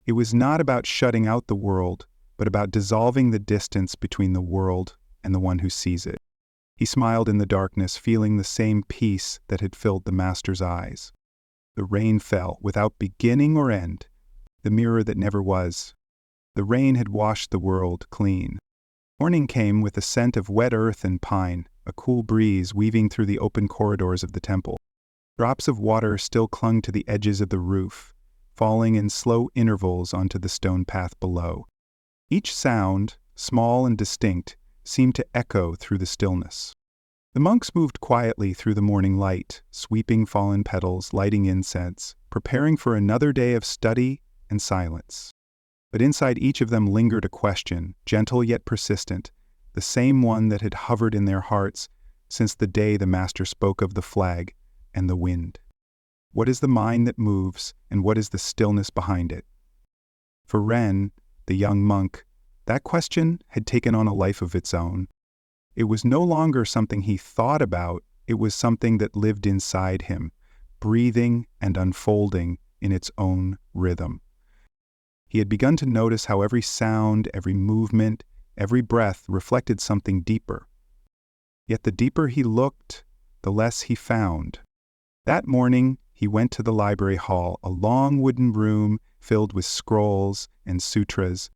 Speaker 1: It was not about shutting out the world, but about dissolving the distance between the world and the one who sees it. He smiled in the darkness, feeling the same peace that had filled the master's eyes. The rain fell without beginning or end, the mirror that never was. The rain had washed the world clean. Morning came with the scent of wet earth and pine, a cool breeze weaving through the open corridors of the temple. Drops of water still clung to the edges of the roof, falling in slow intervals onto the stone path below. Each sound, small and distinct, seemed to echo through the stillness. The monks moved quietly through the morning light, sweeping fallen petals, lighting incense, preparing for another day of study and silence. But inside each of them lingered a question, gentle yet persistent, the same one that had hovered in their hearts since the day the master spoke of the flag and the wind. What is the mind that moves, and what is the stillness behind it? For Ren, the young monk, that question had taken on a life of its own. It was no longer something he thought about, it was something that lived inside him, breathing and unfolding in its own rhythm. He had begun to notice how every sound, every movement, every breath reflected something deeper. Yet the deeper he looked, the less he found. That morning, he went to the library hall, a long wooden room filled with scrolls and sutras.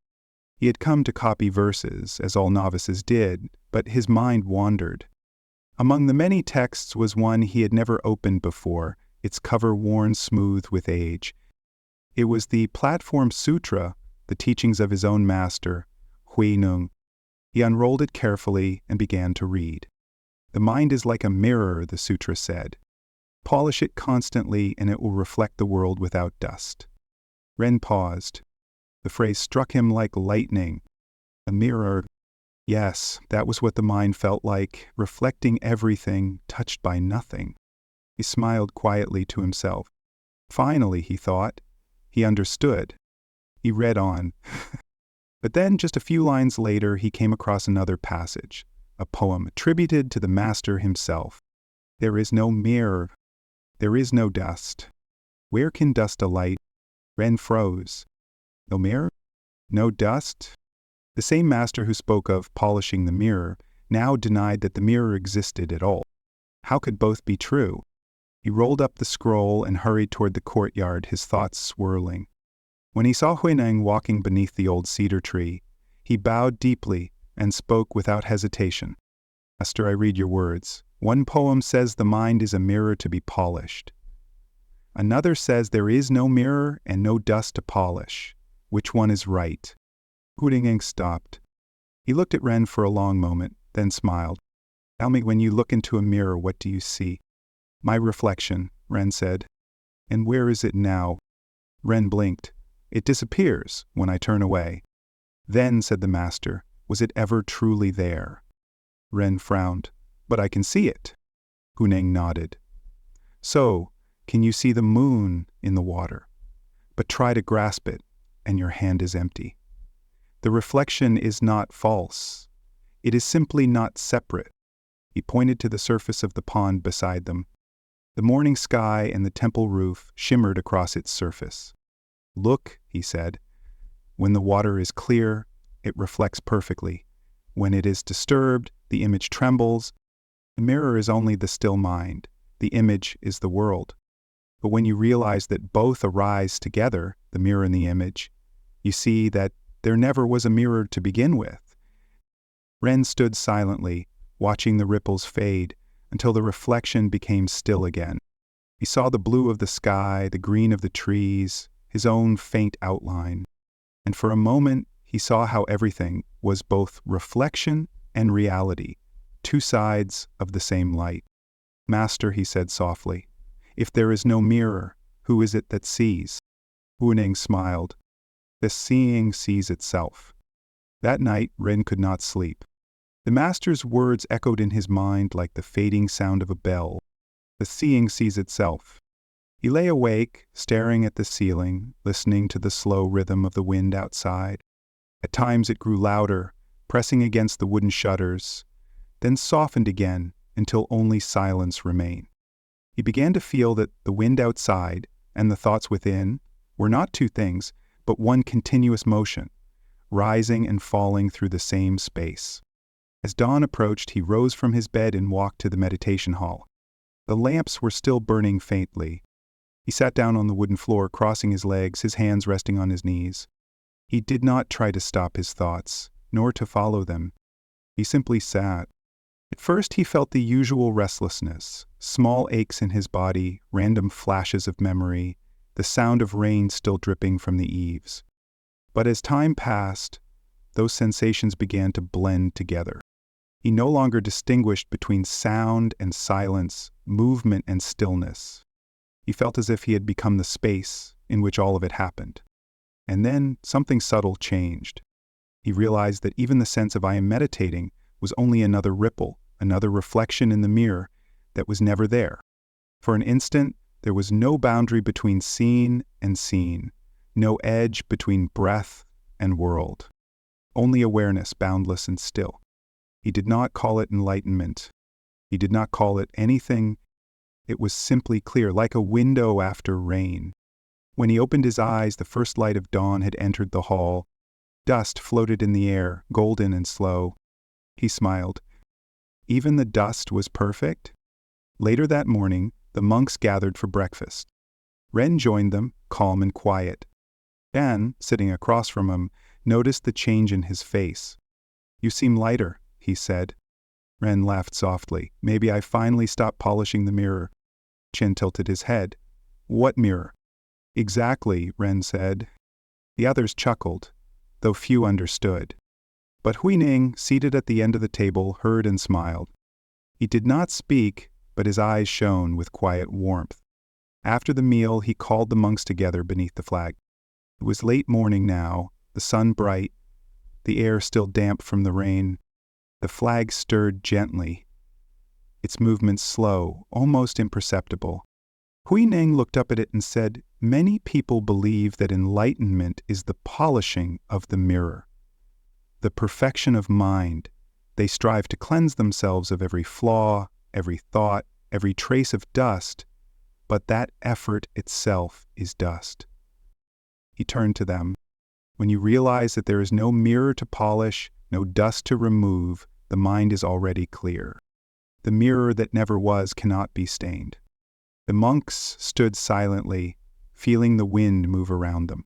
Speaker 1: He had come to copy verses, as all novices did, but his mind wandered. Among the many texts was one he had never opened before, its cover worn smooth with age. It was the Platform Sutra, the teachings of his own master, Huineng. He unrolled it carefully and began to read. The mind is like a mirror, the sutra said. Polish it constantly and it will reflect the world without dust. Ren paused. The phrase struck him like lightning. A mirror. Yes, that was what the mind felt like, reflecting everything, touched by nothing. He smiled quietly to himself. Finally, he thought, he understood. He read on. But then, just a few lines later, he came across another passage, a poem attributed to the master himself. There is no mirror. There is no dust. Where can dust alight? Ren froze. No mirror? No dust? The same master who spoke of polishing the mirror now denied that the mirror existed at all. How could both be true? He rolled up the scroll and hurried toward the courtyard, his thoughts swirling. When he saw Huineng walking beneath the old cedar tree, he bowed deeply and spoke without hesitation. Master, I read your words. One poem says the mind is a mirror to be polished. Another says there is no mirror and no dust to polish. Which one is right? Huineng stopped. He looked at Ren for a long moment, then smiled. Tell me, when you look into a mirror, what do you see? My reflection, Ren said. And where is it now? Ren blinked. It disappears when I turn away. Then, said the master, was it ever truly there? Ren frowned. But I can see it. Huineng nodded. So, can you see the moon in the water? But try to grasp it, and your hand is empty. The reflection is not false. It is simply not separate. He pointed to the surface of the pond beside them. The morning sky and the temple roof shimmered across its surface. Look, he said. When the water is clear, it reflects perfectly. When it is disturbed, the image trembles. The mirror is only the still mind. The image is the world. But when you realize that both arise together, the mirror and the image, you see that there never was a mirror to begin with. Ren stood silently, watching the ripples fade, until the reflection became still again. He saw the blue of the sky, the green of the trees, his own faint outline. And for a moment, he saw how everything was both reflection and reality, two sides of the same light. Master, he said softly, if there is no mirror, who is it that sees? Huineng smiled. The seeing sees itself. That night, Ren could not sleep. The master's words echoed in his mind like the fading sound of a bell. The seeing sees itself. He lay awake, staring at the ceiling, listening to the slow rhythm of the wind outside. At times it grew louder, pressing against the wooden shutters, then softened again until only silence remained. He began to feel that the wind outside and the thoughts within were not two things, but one continuous motion, rising and falling through the same space. As dawn approached, he rose from his bed and walked to the meditation hall. The lamps were still burning faintly. He sat down on the wooden floor, crossing his legs, his hands resting on his knees. He did not try to stop his thoughts, nor to follow them. He simply sat. At first he felt the usual restlessness, small aches in his body, random flashes of memory, the sound of rain still dripping from the eaves. But as time passed, those sensations began to blend together. He no longer distinguished between sound and silence, movement and stillness. He felt as if he had become the space in which all of it happened. And then something subtle changed. He realized that even the sense of I am meditating was only another ripple, another reflection in the mirror that was never there. For an instant, there was no boundary between seen and seen, no edge between breath and world. Only awareness, boundless and still. He did not call it enlightenment. He did not call it anything. It was simply clear, like a window after rain. When he opened his eyes, the first light of dawn had entered the hall. Dust floated in the air, golden and slow. He smiled. Even the dust was perfect? Later that morning, the monks gathered for breakfast. Ren joined them, calm and quiet. Dan, sitting across from him, noticed the change in his face. You seem lighter, he said. Ren laughed softly. Maybe I finally stopped polishing the mirror. Chin tilted his head. What mirror? Exactly, Ren said. The others chuckled, though few understood. But Huineng, seated at the end of the table, heard and smiled. He did not speak, but his eyes shone with quiet warmth. After the meal, he called the monks together beneath the flag. It was late morning now, the sun bright, the air still damp from the rain. The flag stirred gently, its movements slow, almost imperceptible. Huineng looked up at it and said, many people believe that enlightenment is the polishing of the mirror, the perfection of mind. They strive to cleanse themselves of every flaw, every thought, every trace of dust, but that effort itself is dust. He turned to them. When you realize that there is no mirror to polish, no dust to remove, the mind is already clear. The mirror that never was cannot be stained. The monks stood silently, feeling the wind move around them.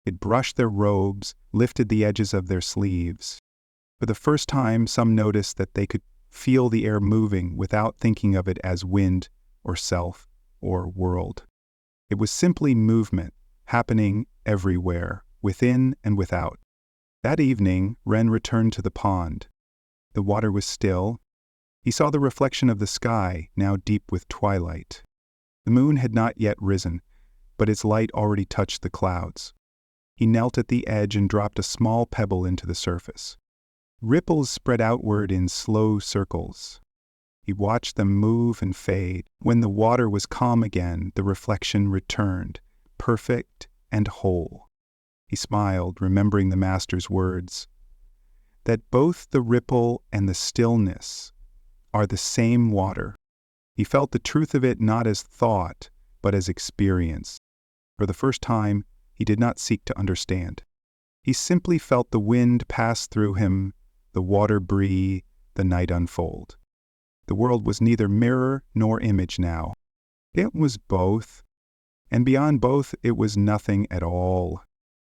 Speaker 1: It brushed their robes, lifted the edges of their sleeves. For the first time, some noticed that they could feel the air moving without thinking of it as wind or self or world. It was simply movement, happening everywhere, within and without. That evening, Ren returned to the pond. The water was still. He saw the reflection of the sky, now deep with twilight. The moon had not yet risen, but its light already touched the clouds. He knelt at the edge and dropped a small pebble into the surface. Ripples spread outward in slow circles. He watched them move and fade. When the water was calm again, the reflection returned, perfect and whole. He smiled, remembering the Master's words, that both the ripple and the stillness are the same water. He felt the truth of it not as thought, but as experience. For the first time, he did not seek to understand. He simply felt the wind pass through him, the water breathe, the night unfold. The world was neither mirror nor image now. It was both, and beyond both it was nothing at all.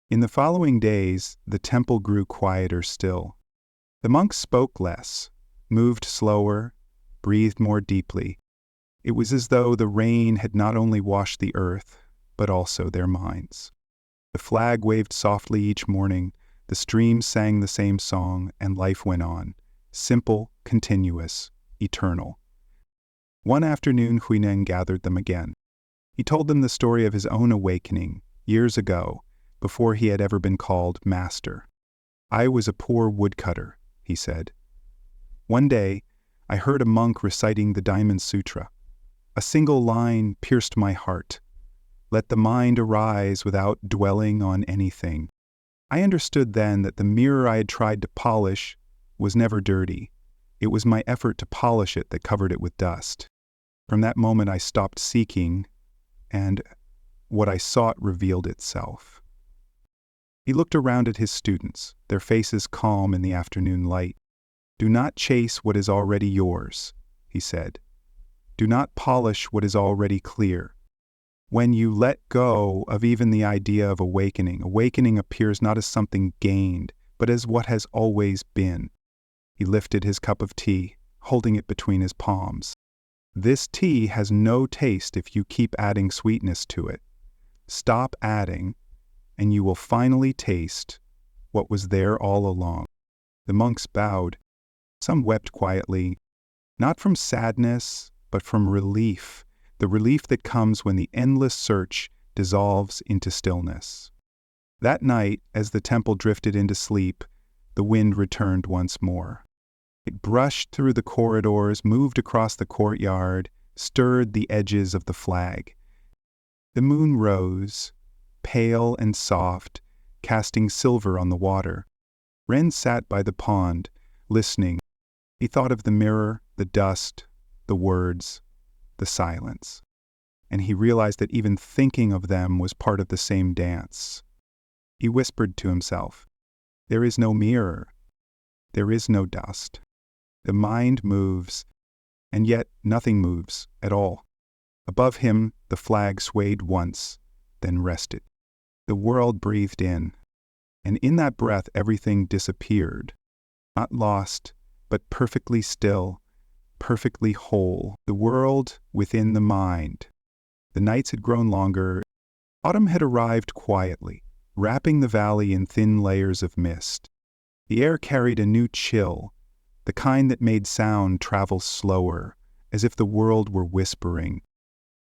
Speaker 1: In the following days, the temple grew quieter still. The monks spoke less, moved slower, breathed more deeply. It was as though the rain had not only washed the earth, but also their minds. The flag waved softly each morning, the streams sang the same song, and life went on, simple, continuous, eternal. One afternoon, Huineng gathered them again. He told them the story of his own awakening, years ago, before he had ever been called master. I was a poor woodcutter, he said. One day, I heard a monk reciting the Diamond Sutra. A single line pierced my heart. Let the mind arise without dwelling on anything. I understood then that the mirror I had tried to polish was never dirty. It was my effort to polish it that covered it with dust. From that moment I stopped seeking, and what I sought revealed itself. He looked around at his students, their faces calm in the afternoon light. Do not chase what is already yours, he said. Do not polish what is already clear. When you let go of even the idea of awakening, awakening appears not as something gained, but as what has always been. He lifted his cup of tea, holding it between his palms. This tea has no taste if you keep adding sweetness to it. Stop adding, and you will finally taste what was there all along. The monks bowed. Some wept quietly, not from sadness, but from relief, the relief that comes when the endless search dissolves into stillness. That night, as the temple drifted into sleep, the wind returned once more. It brushed through the corridors, moved across the courtyard, stirred the edges of the flag. The moon rose, pale and soft, casting silver on the water. Ren sat by the pond, listening. He thought of the mirror, the dust, the words, the silence. And he realized that even thinking of them was part of the same dance. He whispered to himself, there is no mirror. There is no dust. The mind moves, and yet nothing moves at all. Above him, the flag swayed once, then rested. The world breathed in, and in that breath everything disappeared. Not lost, but perfectly still, perfectly whole. The world within the mind. The nights had grown longer. Autumn had arrived quietly, wrapping the valley in thin layers of mist. The air carried a new chill, the kind that made sound travel slower, as if the world were whispering.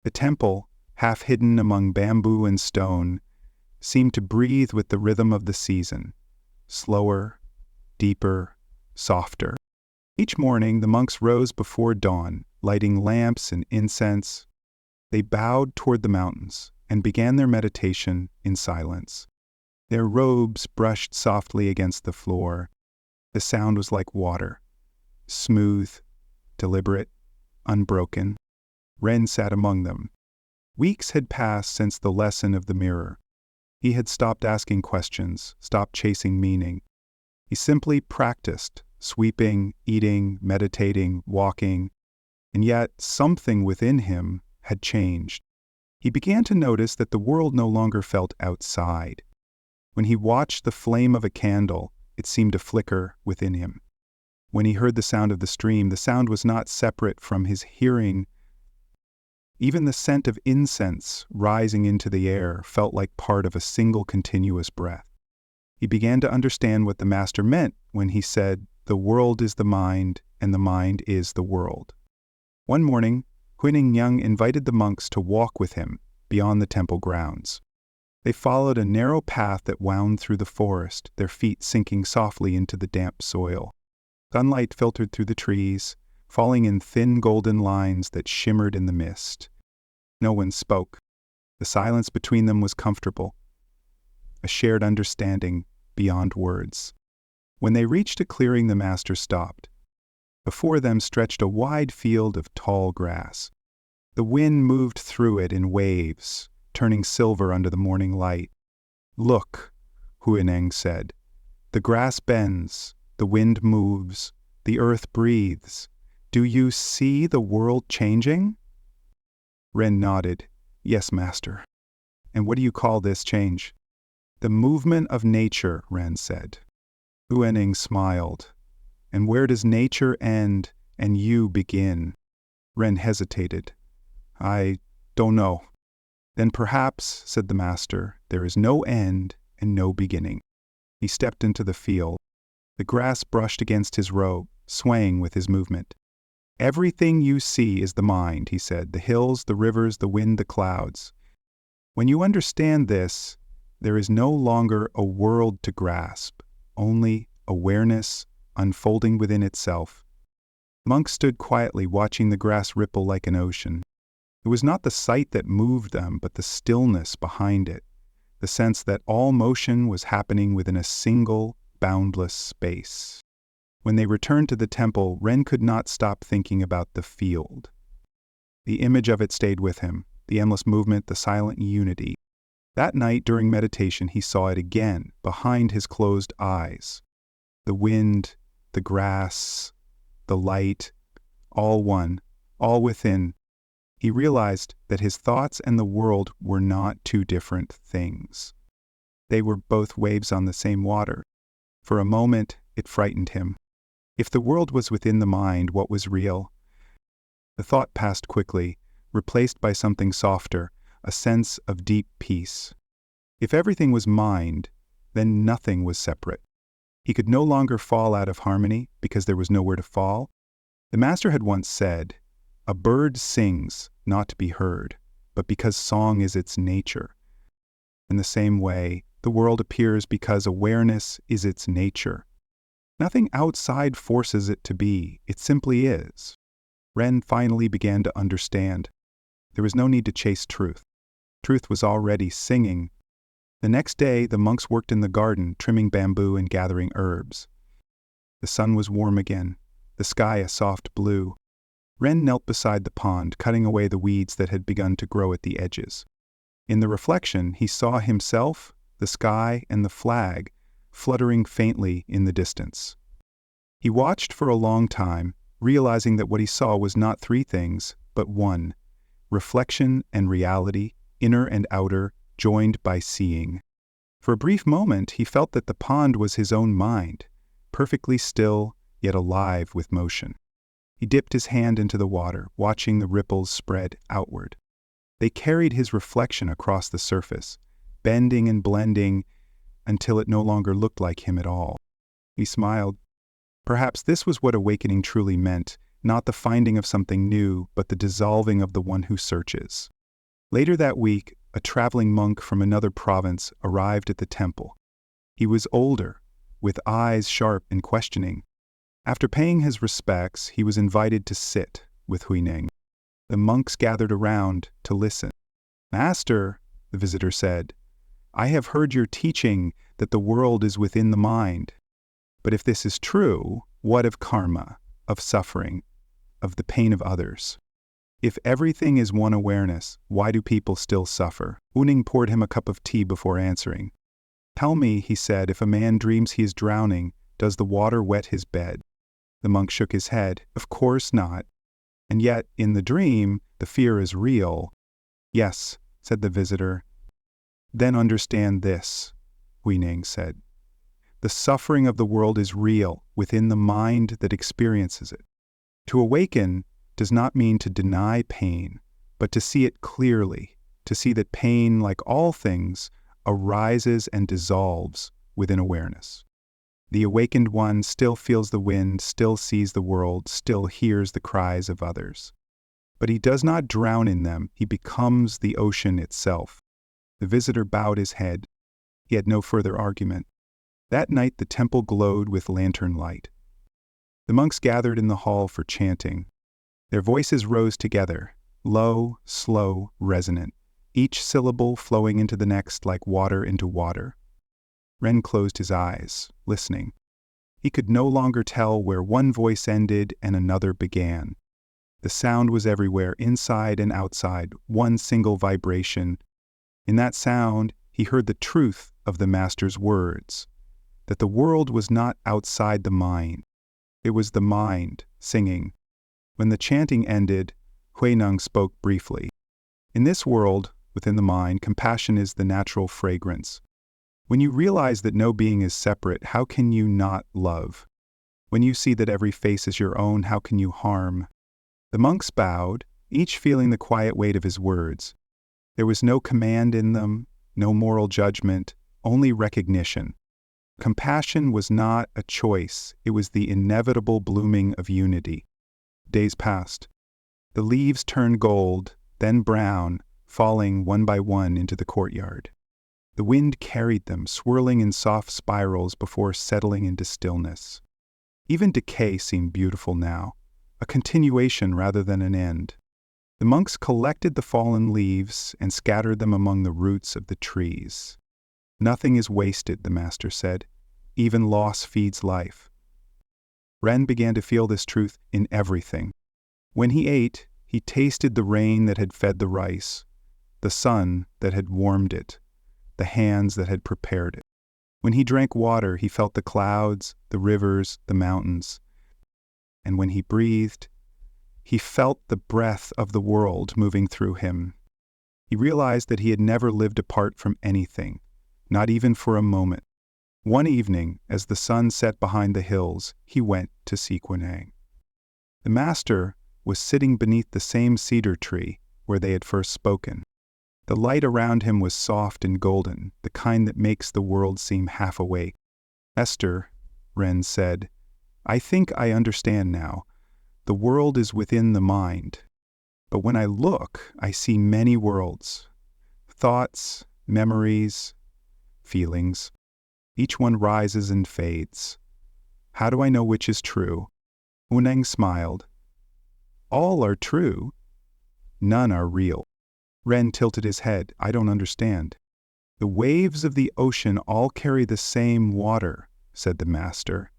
Speaker 1: The temple, half hidden among bamboo and stone, seemed to breathe with the rhythm of the season, slower, deeper, softer. Each morning the monks rose before dawn, lighting lamps and incense. They bowed toward the mountains and began their meditation in silence. Their robes brushed softly against the floor. The sound was like water, smooth, deliberate, unbroken. Ren sat among them. Weeks had passed since the lesson of the mirror. He had stopped asking questions, stopped chasing meaning. He simply practiced, sweeping, eating, meditating, walking, and yet something within him had changed. He began to notice that the world no longer felt outside. When he watched the flame of a candle, it seemed to flicker within him. When he heard the sound of the stream, the sound was not separate from his hearing. Even the scent of incense rising into the air felt like part of a single continuous breath. He began to understand what the Master meant when he said, "The world is the mind, and the mind is the world." One morning, Huineng invited the monks to walk with him beyond the temple grounds. They followed a narrow path that wound through the forest, their feet sinking softly into the damp soil. Sunlight filtered through the trees, falling in thin golden lines that shimmered in the mist. No one spoke. The silence between them was comfortable, a shared understanding beyond words. When they reached a clearing, the master stopped. Before them stretched a wide field of tall grass. The wind moved through it in waves, turning silver under the morning light. "Look," Huineng said. "The grass bends, the wind moves, the earth breathes. Do you see the world changing?" Ren nodded. "Yes, master." "And what do you call this change?" "The movement of nature," Ren said. Huineng smiled. "And where does nature end and you begin?" Ren hesitated. "I don't know." "Then perhaps," said the master, "there is no end and no beginning." He stepped into the field. The grass brushed against his robe, swaying with his movement. "Everything you see is the mind," he said, "the hills, the rivers, the wind, the clouds. When you understand this, there is no longer a world to grasp, only awareness unfolding within itself." Monks stood quietly watching the grass ripple like an ocean. It was not the sight that moved them, but the stillness behind it, the sense that all motion was happening within a single, boundless space. When they returned to the temple, Ren could not stop thinking about the field. The image of it stayed with him, the endless movement, the silent unity. That night during meditation he saw it again, behind his closed eyes. The wind, the grass, the light, all one, all within. He realized that his thoughts and the world were not two different things. They were both waves on the same water. For a moment, it frightened him. If the world was within the mind, what was real? The thought passed quickly, replaced by something softer, a sense of deep peace. If everything was mind, then nothing was separate. He could no longer fall out of harmony because there was nowhere to fall. The master had once said, "A bird sings not to be heard, but because song is its nature." In the same way, the world appears because awareness is its nature. Nothing outside forces it to be, it simply is. Ren finally began to understand. There was no need to chase truth. Truth was already singing. The next day, the monks worked in the garden, trimming bamboo and gathering herbs. The sun was warm again, the sky a soft blue. Ren knelt beside the pond, cutting away the weeds that had begun to grow at the edges. In the reflection, he saw himself, the sky, and the flag fluttering faintly in the distance. He watched for a long time, realizing that what he saw was not three things, but one: reflection and reality, inner and outer, joined by seeing. For a brief moment, he felt that the pond was his own mind, perfectly still, yet alive with motion. He dipped his hand into the water, watching the ripples spread outward. They carried his reflection across the surface, bending and blending until it no longer looked like him at all. He smiled. Perhaps this was what awakening truly meant, not the finding of something new, but the dissolving of the one who searches. Later that week, a traveling monk from another province arrived at the temple. He was older, with eyes sharp and questioning. After paying his respects, he was invited to sit with Huineng. The monks gathered around to listen. "Master," the visitor said, "I have heard your teaching that the world is within the mind. But if this is true, what of karma, of suffering, of the pain of others? If everything is one awareness, why do people still suffer?" Huineng poured him a cup of tea before answering. "Tell me," he said, "if a man dreams he is drowning, does the water wet his bed?" The monk shook his head. "Of course not. And yet, in the dream, the fear is real." "Yes," said the visitor. "Then understand this," Huineng said. "The suffering of the world is real within the mind that experiences it. To awaken does not mean to deny pain, but to see it clearly, to see that pain, like all things, arises and dissolves within awareness. The awakened one still feels the wind, still sees the world, still hears the cries of others. But he does not drown in them, he becomes the ocean itself. The visitor bowed his head. He had no further argument. That night the temple glowed with lantern light. The monks gathered in the hall for chanting. Their voices rose together, low, slow, resonant, each syllable flowing into the next like water into water. Ren closed his eyes, listening. He could no longer tell where one voice ended and another began. The sound was everywhere, inside and outside, one single vibration. In that sound, he heard the truth of the Master's words, that the world was not outside the mind. It was the mind, singing. When the chanting ended, Huineng spoke briefly. In this world, within the mind, compassion is the natural fragrance. When you realize that no being is separate, how can you not love? When you see that every face is your own, how can you harm? The monks bowed, each feeling the quiet weight of his words. There was no command in them, no moral judgment, only recognition. Compassion was not a choice, it was the inevitable blooming of unity. Days passed. The leaves turned gold, then brown, falling one by one into the courtyard. The wind carried them, swirling in soft spirals before settling into stillness. Even decay seemed beautiful now, a continuation rather than an end. The monks collected the fallen leaves and scattered them among the roots of the trees. Nothing is wasted, the Master said. Even loss feeds life. Ren began to feel this truth in everything. When he ate, he tasted the rain that had fed the rice, the sun that had warmed it, the hands that had prepared it. When he drank water, he felt the clouds, the rivers, the mountains. And when he breathed, he felt the breath of the world moving through him. He realized that he had never lived apart from anything, not even for a moment. One evening, as the sun set behind the hills, he went to see Huineng. The Master was sitting beneath the same cedar tree where they had first spoken. The light around him was soft and golden, the kind that makes the world seem half awake. "Esther," Ren said, "I think I understand now. The world is within the mind. But when I look, I see many worlds. Thoughts, memories, feelings. Each one rises and fades. How do I know which is true?" Huineng smiled. "All are true. None are real." Ren tilted his head. "I don't understand." "The waves of the ocean all carry the same water," said the Master.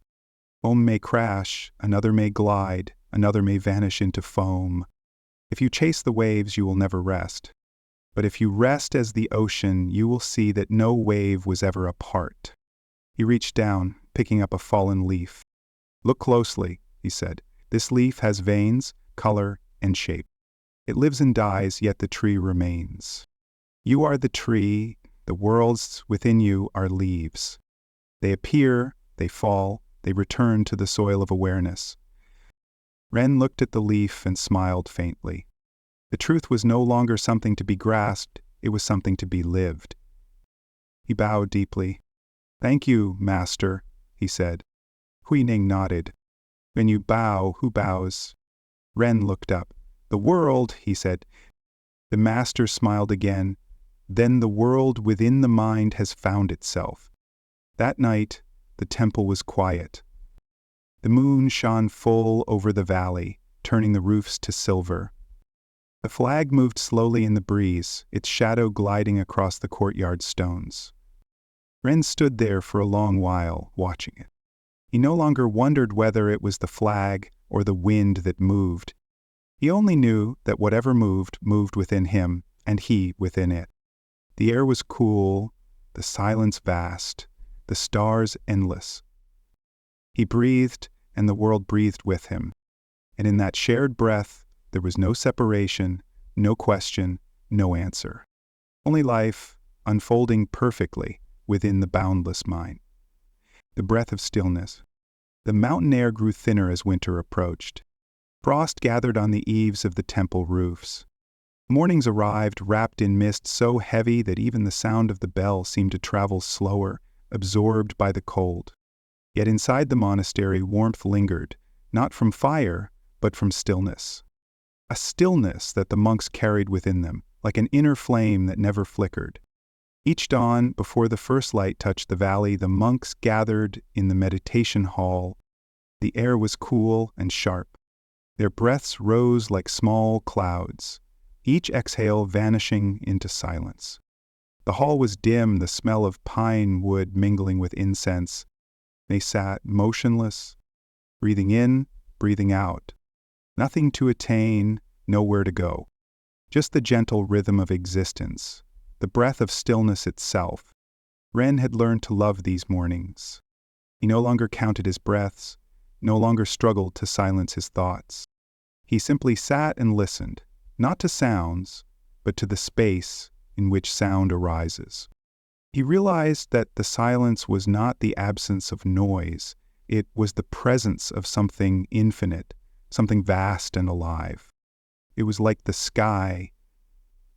Speaker 1: "One may crash, another may glide, another may vanish into foam. If you chase the waves, you will never rest. But if you rest as the ocean, you will see that no wave was ever apart." He reached down, picking up a fallen leaf. "Look closely," he said. "This leaf has veins, color, and shape. It lives and dies, yet the tree remains. You are the tree, the worlds within you are leaves. They appear, they fall, they return to the soil of awareness." Ren looked at the leaf and smiled faintly. The truth was no longer something to be grasped, it was something to be lived. He bowed deeply. "Thank you, Master," he said. Huineng nodded. "When you bow, who bows?" Ren looked up. "The world," he said. The Master smiled again. "Then the world within the mind has found itself." That night, the temple was quiet. The moon shone full over the valley, turning the roofs to silver. The flag moved slowly in the breeze, its shadow gliding across the courtyard stones. Ren stood there for a long while, watching it. He no longer wondered whether it was the flag or the wind that moved. He only knew that whatever moved, moved within him, and he within it. The air was cool, the silence vast, the stars endless. He breathed, and the world breathed with him. And in that shared breath, there was no separation, no question, no answer. Only life, unfolding perfectly within the boundless mind. The breath of stillness. The mountain air grew thinner as winter approached. Frost gathered on the eaves of the temple roofs. Mornings arrived wrapped in mist so heavy that even the sound of the bell seemed to travel slower, absorbed by the cold. Yet inside the monastery warmth lingered, not from fire, but from stillness. A stillness that the monks carried within them, like an inner flame that never flickered. Each dawn, before the first light touched the valley, the monks gathered in the meditation hall. The air was cool and sharp. Their breaths rose like small clouds, each exhale vanishing into silence. The hall was dim, the smell of pine wood mingling with incense. They sat motionless, breathing in, breathing out. Nothing to attain, nowhere to go. Just the gentle rhythm of existence, the breath of stillness itself. Ren had learned to love these mornings. He no longer counted his breaths, no longer struggled to silence his thoughts. He simply sat and listened, not to sounds, but to the space in which sound arises. He realized that the silence was not the absence of noise, it was the presence of something infinite, something vast and alive. It was like the sky,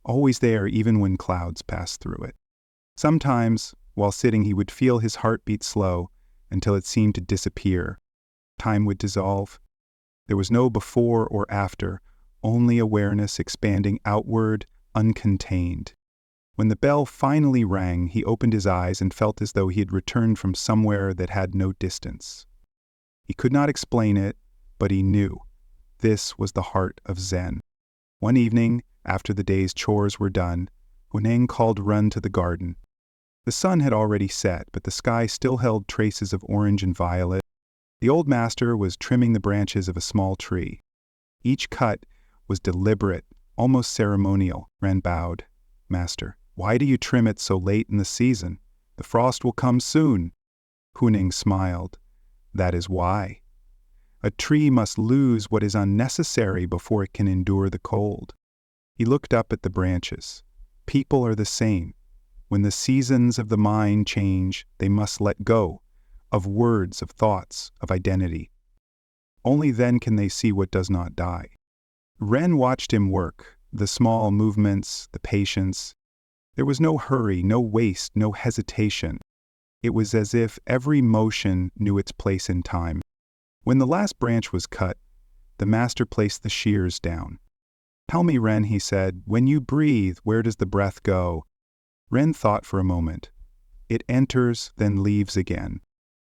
Speaker 1: always there even when clouds passed through it. Sometimes, while sitting, he would feel his heart beat slow until it seemed to disappear. Time would dissolve. There was no before or after, only awareness expanding outward, uncontained. When the bell finally rang, he opened his eyes and felt as though he had returned from somewhere that had no distance. He could not explain it, but he knew. This was the heart of Zen. One evening, after the day's chores were done, Huineng called Ren to the garden. The sun had already set, but the sky still held traces of orange and violet. The old master was trimming the branches of a small tree. Each cut was deliberate, almost ceremonial. Ren bowed. "Master, why do you trim it so late in the season? The frost will come soon." Huineng smiled. "That is why. A tree must lose what is unnecessary before it can endure the cold." He looked up at the branches. People are the same. When the seasons of the mind change, they must let go of words, of thoughts, of identity. Only then can they see what does not die. Ren watched him work, the small movements, the patience. There was no hurry, no waste, no hesitation. It was as if every motion knew its place in time. When the last branch was cut, the master placed the shears down. "Tell me, Ren," he said, "when you breathe, where does the breath go?" Ren thought for a moment. "It enters, then leaves again."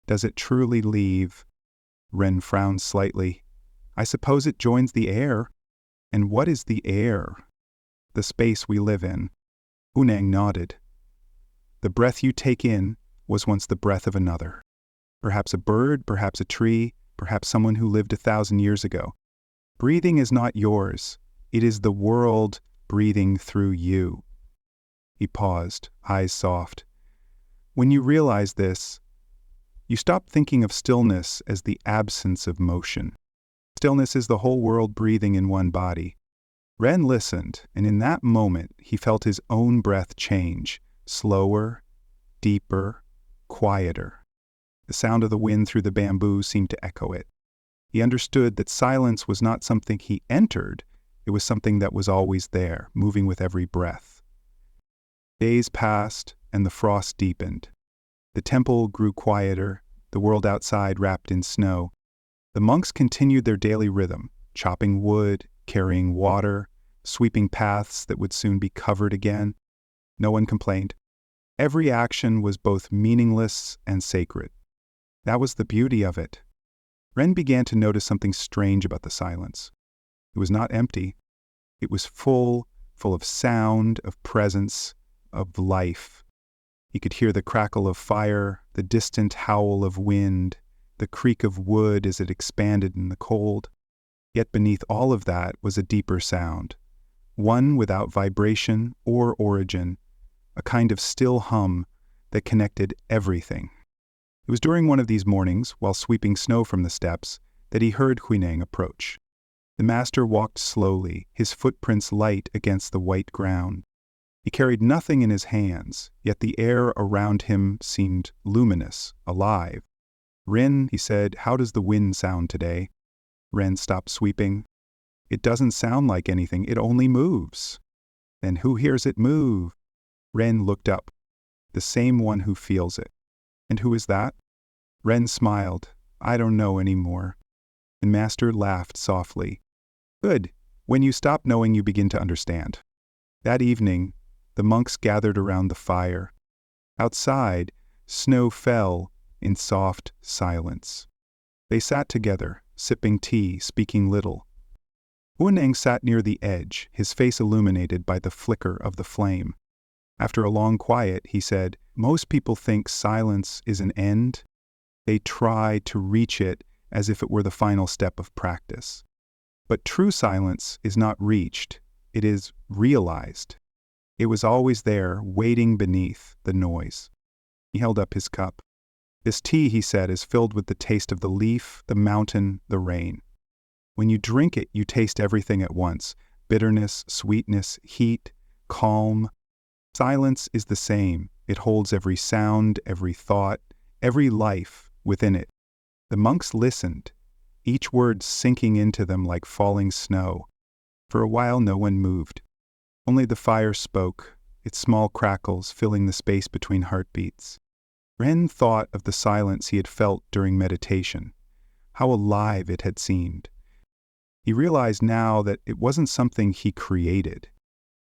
Speaker 1: "Does it truly leave?" Ren frowned slightly. "I suppose it joins the air." "And what is the air?" "The space we live in." Huineng nodded. "The breath you take in was once the breath of another. Perhaps a bird, perhaps a tree, perhaps someone who lived 1,000 years ago. Breathing is not yours. It is the world breathing through you." He paused, eyes soft. "When you realize this, you stop thinking of stillness as the absence of motion. Stillness is the whole world breathing in one body." Ren listened, and in that moment he felt his own breath change, slower, deeper, quieter. The sound of the wind through the bamboo seemed to echo it. He understood that silence was not something he entered, it was something that was always there, moving with every breath. Days passed, and the frost deepened. The temple grew quieter, the world outside wrapped in snow. The monks continued their daily rhythm, chopping wood, carrying water, sweeping paths that would soon be covered again. No one complained. Every action was both meaningless and sacred. That was the beauty of it. Ren began to notice something strange about the silence. It was not empty. It was full of sound, of presence, of life. He could hear the crackle of fire, the distant howl of wind, the creak of wood as it expanded in the cold. Yet beneath all of that was a deeper sound, one without vibration or origin, a kind of still hum that connected everything. It was during one of these mornings, while sweeping snow from the steps, that he heard Huineng approach. The master walked slowly, his footprints light against the white ground. He carried nothing in his hands, yet the air around him seemed luminous, alive. "Ren," he said, "how does the wind sound today?" Ren stopped sweeping. "It doesn't sound like anything, it only moves." "Then who hears it move?" Ren looked up. "The same one who feels it." "And who is that?" Ren smiled. "I don't know anymore." The master laughed softly. "Good. When you stop knowing, you begin to understand." That evening, the monks gathered around the fire. Outside, snow fell in soft silence. They sat together, sipping tea, speaking little. Huineng sat near the edge, his face illuminated by the flicker of the flame. After a long quiet, he said, "Most people think silence is an end. They try to reach it as if it were the final step of practice. But true silence is not reached, it is realized. It was always there, waiting beneath the noise." He held up his cup. "This tea," he said, "is filled with the taste of the leaf, the mountain, the rain. When you drink it, you taste everything at once: bitterness, sweetness, heat, calm. Silence is the same. It holds every sound, every thought, every life within it." The monks listened, each word sinking into them like falling snow. For a while no one moved. Only the fire spoke, its small crackles filling the space between heartbeats. Ren thought of the silence he had felt during meditation, how alive it had seemed. He realized now that it wasn't something he created.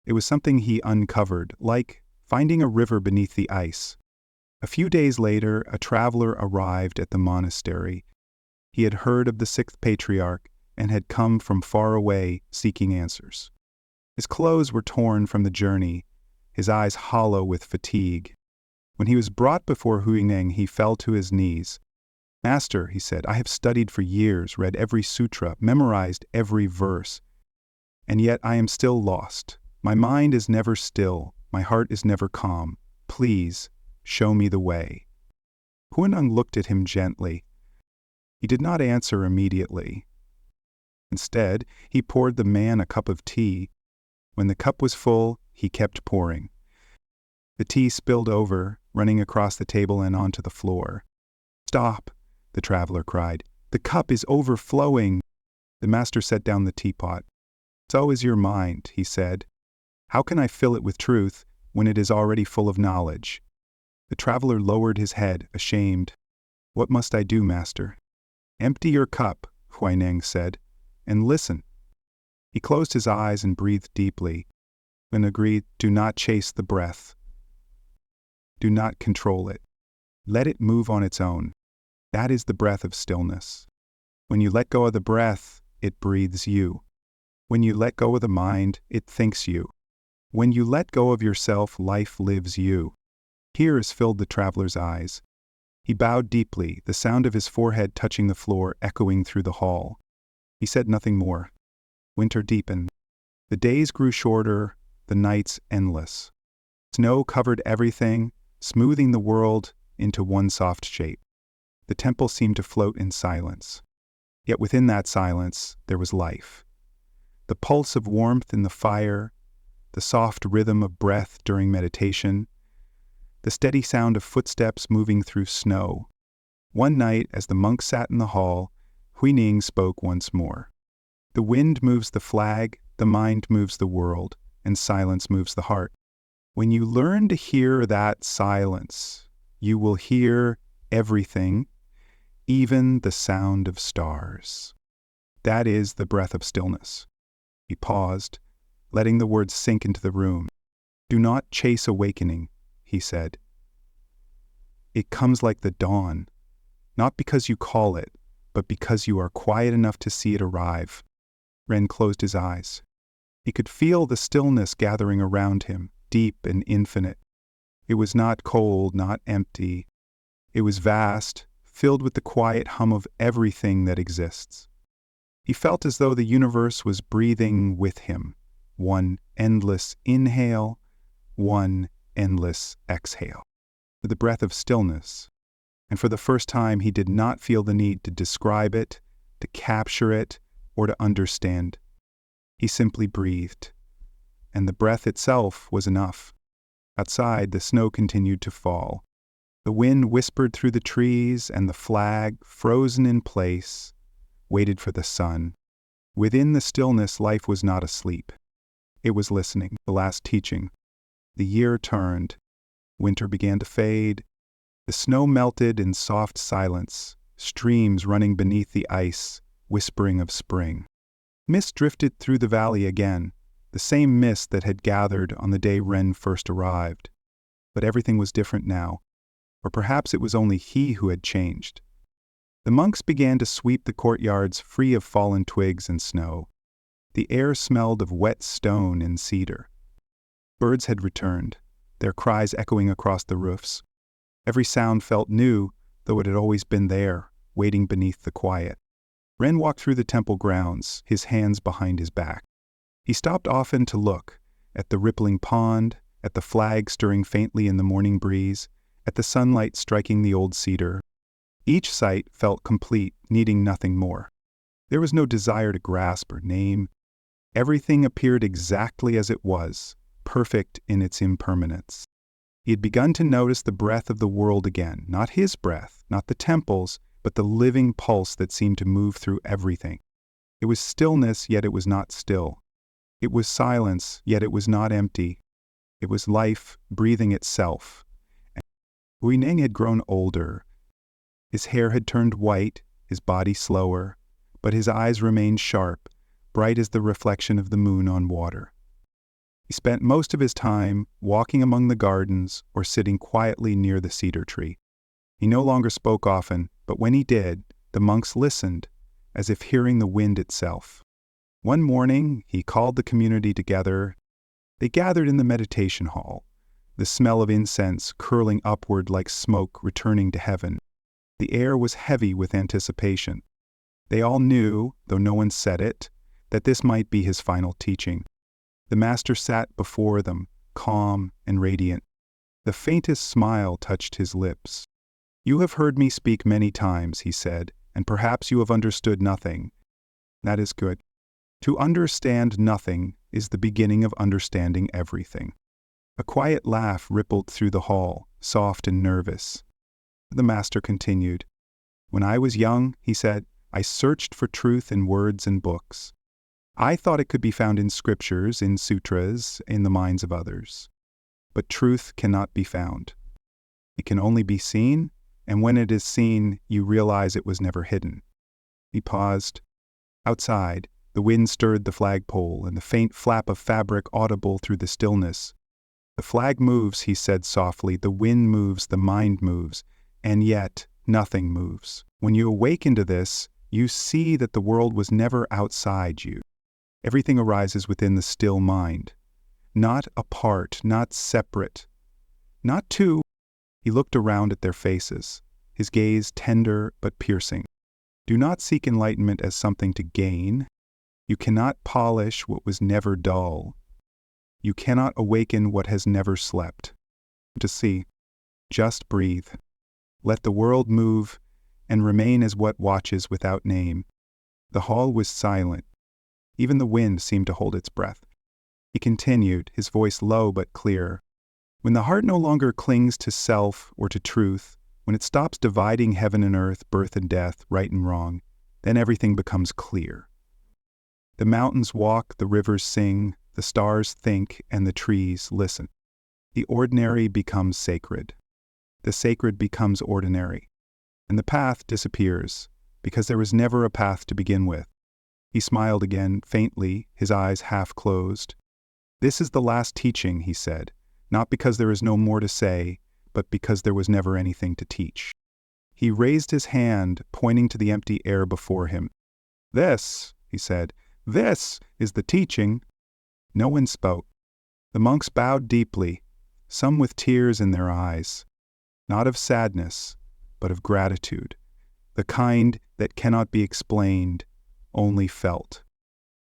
Speaker 1: It was something he uncovered, like finding a river beneath the ice. A few days later, a traveler arrived at the monastery. He had heard of the sixth patriarch and had come from far away seeking answers. His clothes were torn from the journey, his eyes hollow with fatigue. When he was brought before Huineng, he fell to his knees. "Master," he said, "I have studied for years, read every sutra, memorized every verse, and yet I am still lost. My mind is never still, my heart is never calm. Please, show me the way." Huineng looked at him gently. He did not answer immediately. Instead, he poured the man a cup of tea. When the cup was full, he kept pouring. The tea spilled over, running across the table and onto the floor. "Stop," the traveler cried. "The cup is overflowing." The master set down the teapot. "So is your mind," he said. "How can I fill it with truth when it is already full of knowledge?" The traveler lowered his head, ashamed. "What must I do, master?" "Empty your cup," Huineng said, "and listen." He closed his eyes and breathed deeply, then agreed, "Do not chase the breath. Do not control it. Let it move on its own. That is the breath of stillness. When you let go of the breath, it breathes you. When you let go of the mind, it thinks you. When you let go of yourself, life lives you." Tears filled the traveler's eyes. He bowed deeply, the sound of his forehead touching the floor echoing through the hall. He said nothing more. Winter deepened. The days grew shorter, the nights endless. Snow covered everything, smoothing the world into one soft shape. The temple seemed to float in silence. Yet within that silence, there was life. The pulse of warmth in the fire, the soft rhythm of breath during meditation, the steady sound of footsteps moving through snow. One night, as the monks sat in the hall, Huineng spoke once more. "The wind moves the flag, the mind moves the world, and silence moves the heart. When you learn to hear that silence, you will hear everything, even the sound of stars. That is the breath of stillness." He paused, letting the words sink into the room. "Do not chase awakening," he said. "It comes like the dawn, not because you call it, but because you are quiet enough to see it arrive." Ren closed his eyes. He could feel the stillness gathering around him, deep and infinite. It was not cold, not empty. It was vast, filled with the quiet hum of everything that exists. He felt as though the universe was breathing with him, one endless inhale, one endless exhale. The breath of stillness. And for the first time, he did not feel the need to describe it, to capture it, or to understand. He simply breathed, and the breath itself was enough. Outside, the snow continued to fall. The wind whispered through the trees, and the flag, frozen in place, waited for the sun. Within the stillness, life was not asleep. It was listening, the last teaching. The year turned. Winter began to fade. The snow melted in soft silence, streams running beneath the ice, whispering of spring. Mist drifted through the valley again. the same mist that had gathered on the day Ren first arrived. But everything was different now, or perhaps it was only he who had changed. The monks began to sweep the courtyards free of fallen twigs and snow. The air smelled of wet stone and cedar. Birds had returned, their cries echoing across the roofs. Every sound felt new, though it had always been there, waiting beneath the quiet. Ren walked through the temple grounds, his hands behind his back. He stopped often to look, at the rippling pond, at the flag stirring faintly in the morning breeze, at the sunlight striking the old cedar. Each sight felt complete, needing nothing more. There was no desire to grasp or name. Everything appeared exactly as it was, perfect in its impermanence. He had begun to notice the breath of the world again, not his breath, not the temple's, but the living pulse that seemed to move through everything. It was stillness, yet it was not still. It was silence, yet it was not empty. It was life breathing itself. Huineng had grown older. His hair had turned white, his body slower, but his eyes remained sharp, bright as the reflection of the moon on water. He spent most of his time walking among the gardens or sitting quietly near the cedar tree. He no longer spoke often, but when he did, the monks listened, as if hearing the wind itself. One morning, he called the community together. They gathered in the meditation hall, the smell of incense curling upward like smoke returning to heaven. The air was heavy with anticipation. They all knew, though no one said it, that this might be his final teaching. The master sat before them, calm and radiant. The faintest smile touched his lips. "You have heard me speak many times," he said, "and perhaps you have understood nothing. That is good. To understand nothing is the beginning of understanding everything." A quiet laugh rippled through the hall, soft and nervous. The master continued. "When I was young," he said, "I searched for truth in words and books. I thought it could be found in scriptures, in sutras, in the minds of others. But truth cannot be found. It can only be seen, and when it is seen, you realize it was never hidden." He paused. Outside, the wind stirred the flagpole, and the faint flap of fabric audible through the stillness. "The flag moves," he said softly, "the wind moves, the mind moves, and yet nothing moves. When you awaken to this, you see that the world was never outside you. Everything arises within the still mind. Not apart, not separate, not two." He looked around at their faces, his gaze tender but piercing. "Do not seek enlightenment as something to gain. You cannot polish what was never dull. You cannot awaken what has never slept. To see, just breathe. Let the world move and remain as what watches without name." The hall was silent. Even the wind seemed to hold its breath. He continued, his voice low but clear. "When the heart no longer clings to self or to truth, when it stops dividing heaven and earth, birth and death, right and wrong, then everything becomes clear. The mountains walk, the rivers sing, the stars think, and the trees listen. The ordinary becomes sacred. The sacred becomes ordinary. And the path disappears, because there was never a path to begin with." He smiled again, faintly, his eyes half closed. "This is the last teaching," he said, "not because there is no more to say, but because there was never anything to teach." He raised his hand, pointing to the empty air before him. "This," he said, "this is the teaching." No one spoke. The monks bowed deeply, some with tears in their eyes, not of sadness, but of gratitude, the kind that cannot be explained, only felt.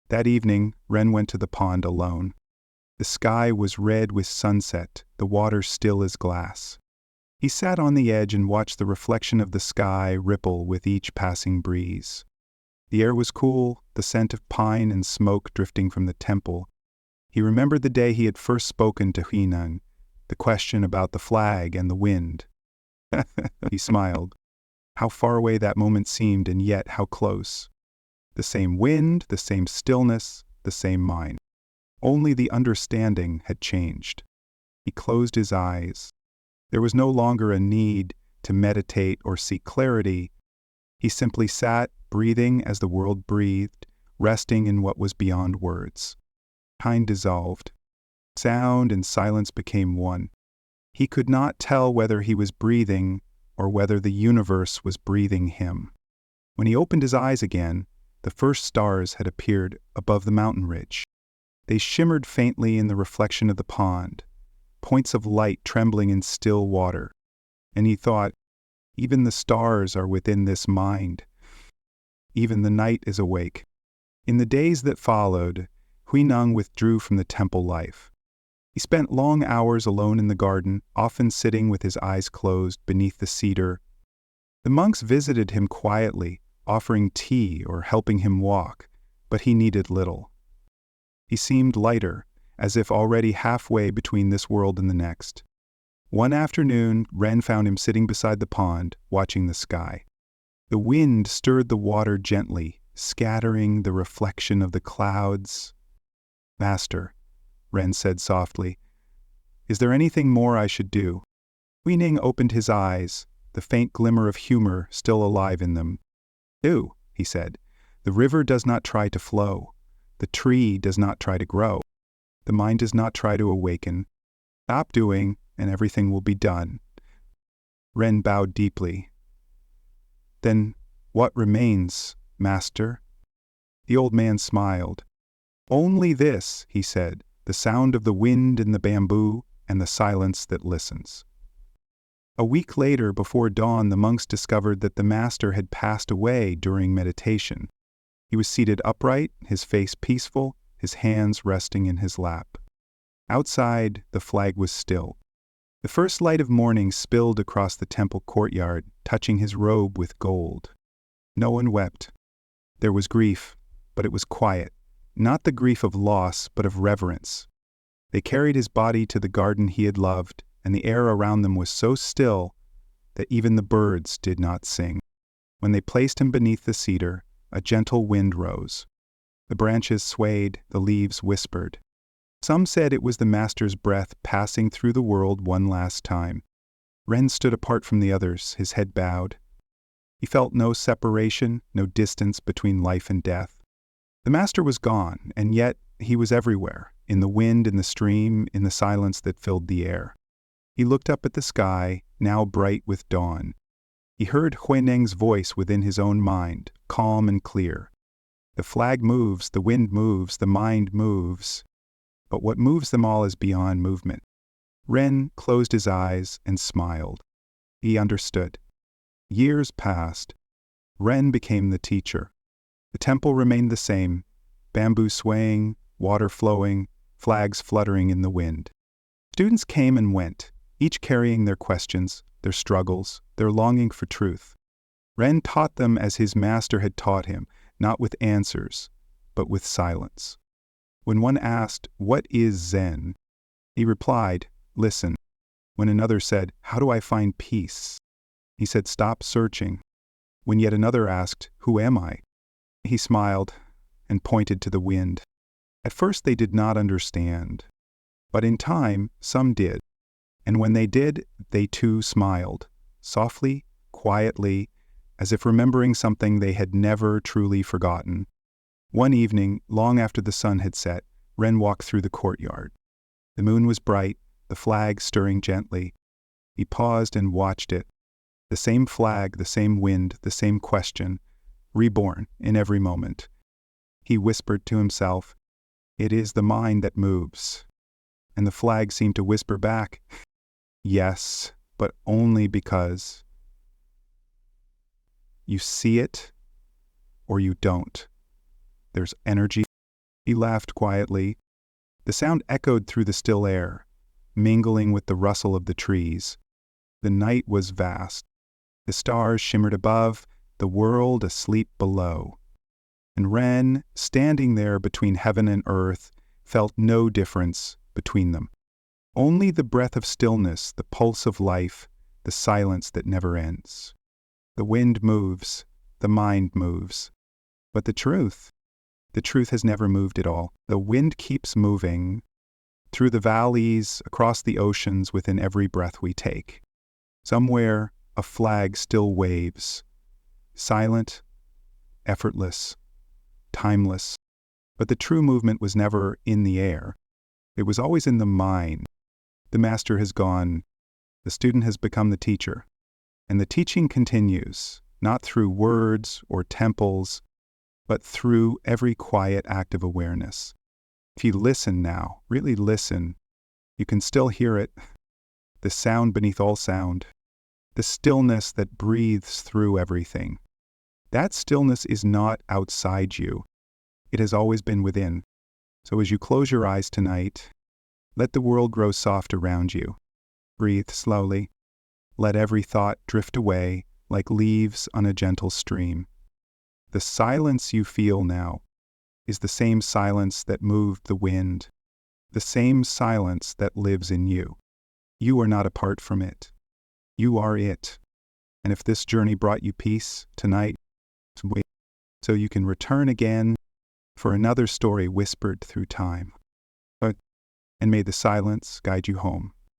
Speaker 1: That evening, Ren went to the pond alone. The sky was red with sunset, the water still as glass. He sat on the edge and watched the reflection of the sky ripple with each passing breeze. The air was cool, the scent of pine and smoke drifting from the temple. He remembered the day he had first spoken to Huineng, the question about the flag and the wind. He smiled. How far away that moment seemed, and yet how close. The same wind, the same stillness, the same mind. Only the understanding had changed. He closed his eyes. There was no longer a need to meditate or seek clarity. He simply sat, breathing as the world breathed, resting in what was beyond words. Time dissolved. Sound and silence became one. He could not tell whether he was breathing or whether the universe was breathing him. When he opened his eyes again, the first stars had appeared above the mountain ridge. They shimmered faintly in the reflection of the pond, points of light trembling in still water. And he thought, even the stars are within this mind. Even the night is awake. In the days that followed, Huineng withdrew from the temple life. He spent long hours alone in the garden, often sitting with his eyes closed beneath the cedar. The monks visited him quietly, offering tea or helping him walk, but he needed little. He seemed lighter, as if already halfway between this world and the next. One afternoon, Ren found him sitting beside the pond, watching the sky. The wind stirred the water gently, scattering the reflection of the clouds. "Master," Ren said softly, "is there anything more I should do?" Huineng opened his eyes, the faint glimmer of humor still alive in them. "Do," he said. "The river does not try to flow. The tree does not try to grow. The mind does not try to awaken. Stop doing, and everything will be done." Ren bowed deeply. "Then what remains, Master?" The old man smiled. "Only this," he said, "the sound of the wind in the bamboo and the silence that listens." A week later, before dawn, the monks discovered that the master had passed away during meditation. He was seated upright, his face peaceful, his hands resting in his lap. Outside, the flag was still. The first light of morning spilled across the temple courtyard, touching his robe with gold. No one wept. There was grief, but it was quiet, not the grief of loss, but of reverence. They carried his body to the garden he had loved, and the air around them was so still that even the birds did not sing. When they placed him beneath the cedar, a gentle wind rose. The branches swayed, the leaves whispered. Some said it was the master's breath passing through the world one last time. Ren stood apart from the others, his head bowed. He felt no separation, no distance between life and death. The master was gone, and yet he was everywhere, in the wind, in the stream, in the silence that filled the air. He looked up at the sky, now bright with dawn. He heard Huineng's voice within his own mind, calm and clear. The flag moves, the wind moves, the mind moves. But what moves them all is beyond movement. Ren closed his eyes and smiled. He understood. Years passed. Ren became the teacher. The temple remained the same, bamboo swaying, water flowing, flags fluttering in the wind. Students came and went, each carrying their questions, their struggles, their longing for truth. Ren taught them as his master had taught him, not with answers, but with silence. When one asked, "What is Zen?" he replied, "Listen." When another said, "How do I find peace?" he said, "Stop searching." When yet another asked, "Who am I?" he smiled and pointed to the wind. At first they did not understand, but in time some did. And when they did, they too smiled, softly, quietly, as if remembering something they had never truly forgotten. One evening, long after the sun had set, Ren walked through the courtyard. The moon was bright, the flag stirring gently. He paused and watched it. The same flag, the same wind, the same question, reborn in every moment. He whispered to himself, "It is the mind that moves." And the flag seemed to whisper back, "Yes, but only because you see it or you don't. There's energy." He laughed quietly. The sound echoed through the still air, mingling with the rustle of the trees. The night was vast. The stars shimmered above, the world asleep below. And Ren, standing there between heaven and earth, felt no difference between them. Only the breath of stillness, the pulse of life, the silence that never ends. The wind moves, the mind moves. But the truth has never moved at all. The wind keeps moving, through the valleys, across the oceans, within every breath we take. Somewhere, a flag still waves, silent, effortless, timeless. But the true movement was never in the air. It was always in the mind. The master has gone. The student has become the teacher. And the teaching continues, not through words or temples, but through every quiet act of awareness. If you listen now, really listen, you can still hear it, the sound beneath all sound, the stillness that breathes through everything. That stillness is not outside you. It has always been within. So as you close your eyes tonight, let the world grow soft around you. Breathe slowly. Let every thought drift away like leaves on a gentle stream. The silence you feel now is the same silence that moved the wind, the same silence that lives in you. You are not apart from it. You are it. And if this journey brought you peace tonight, wait so you can return again for another story whispered through time. And may the silence guide you home.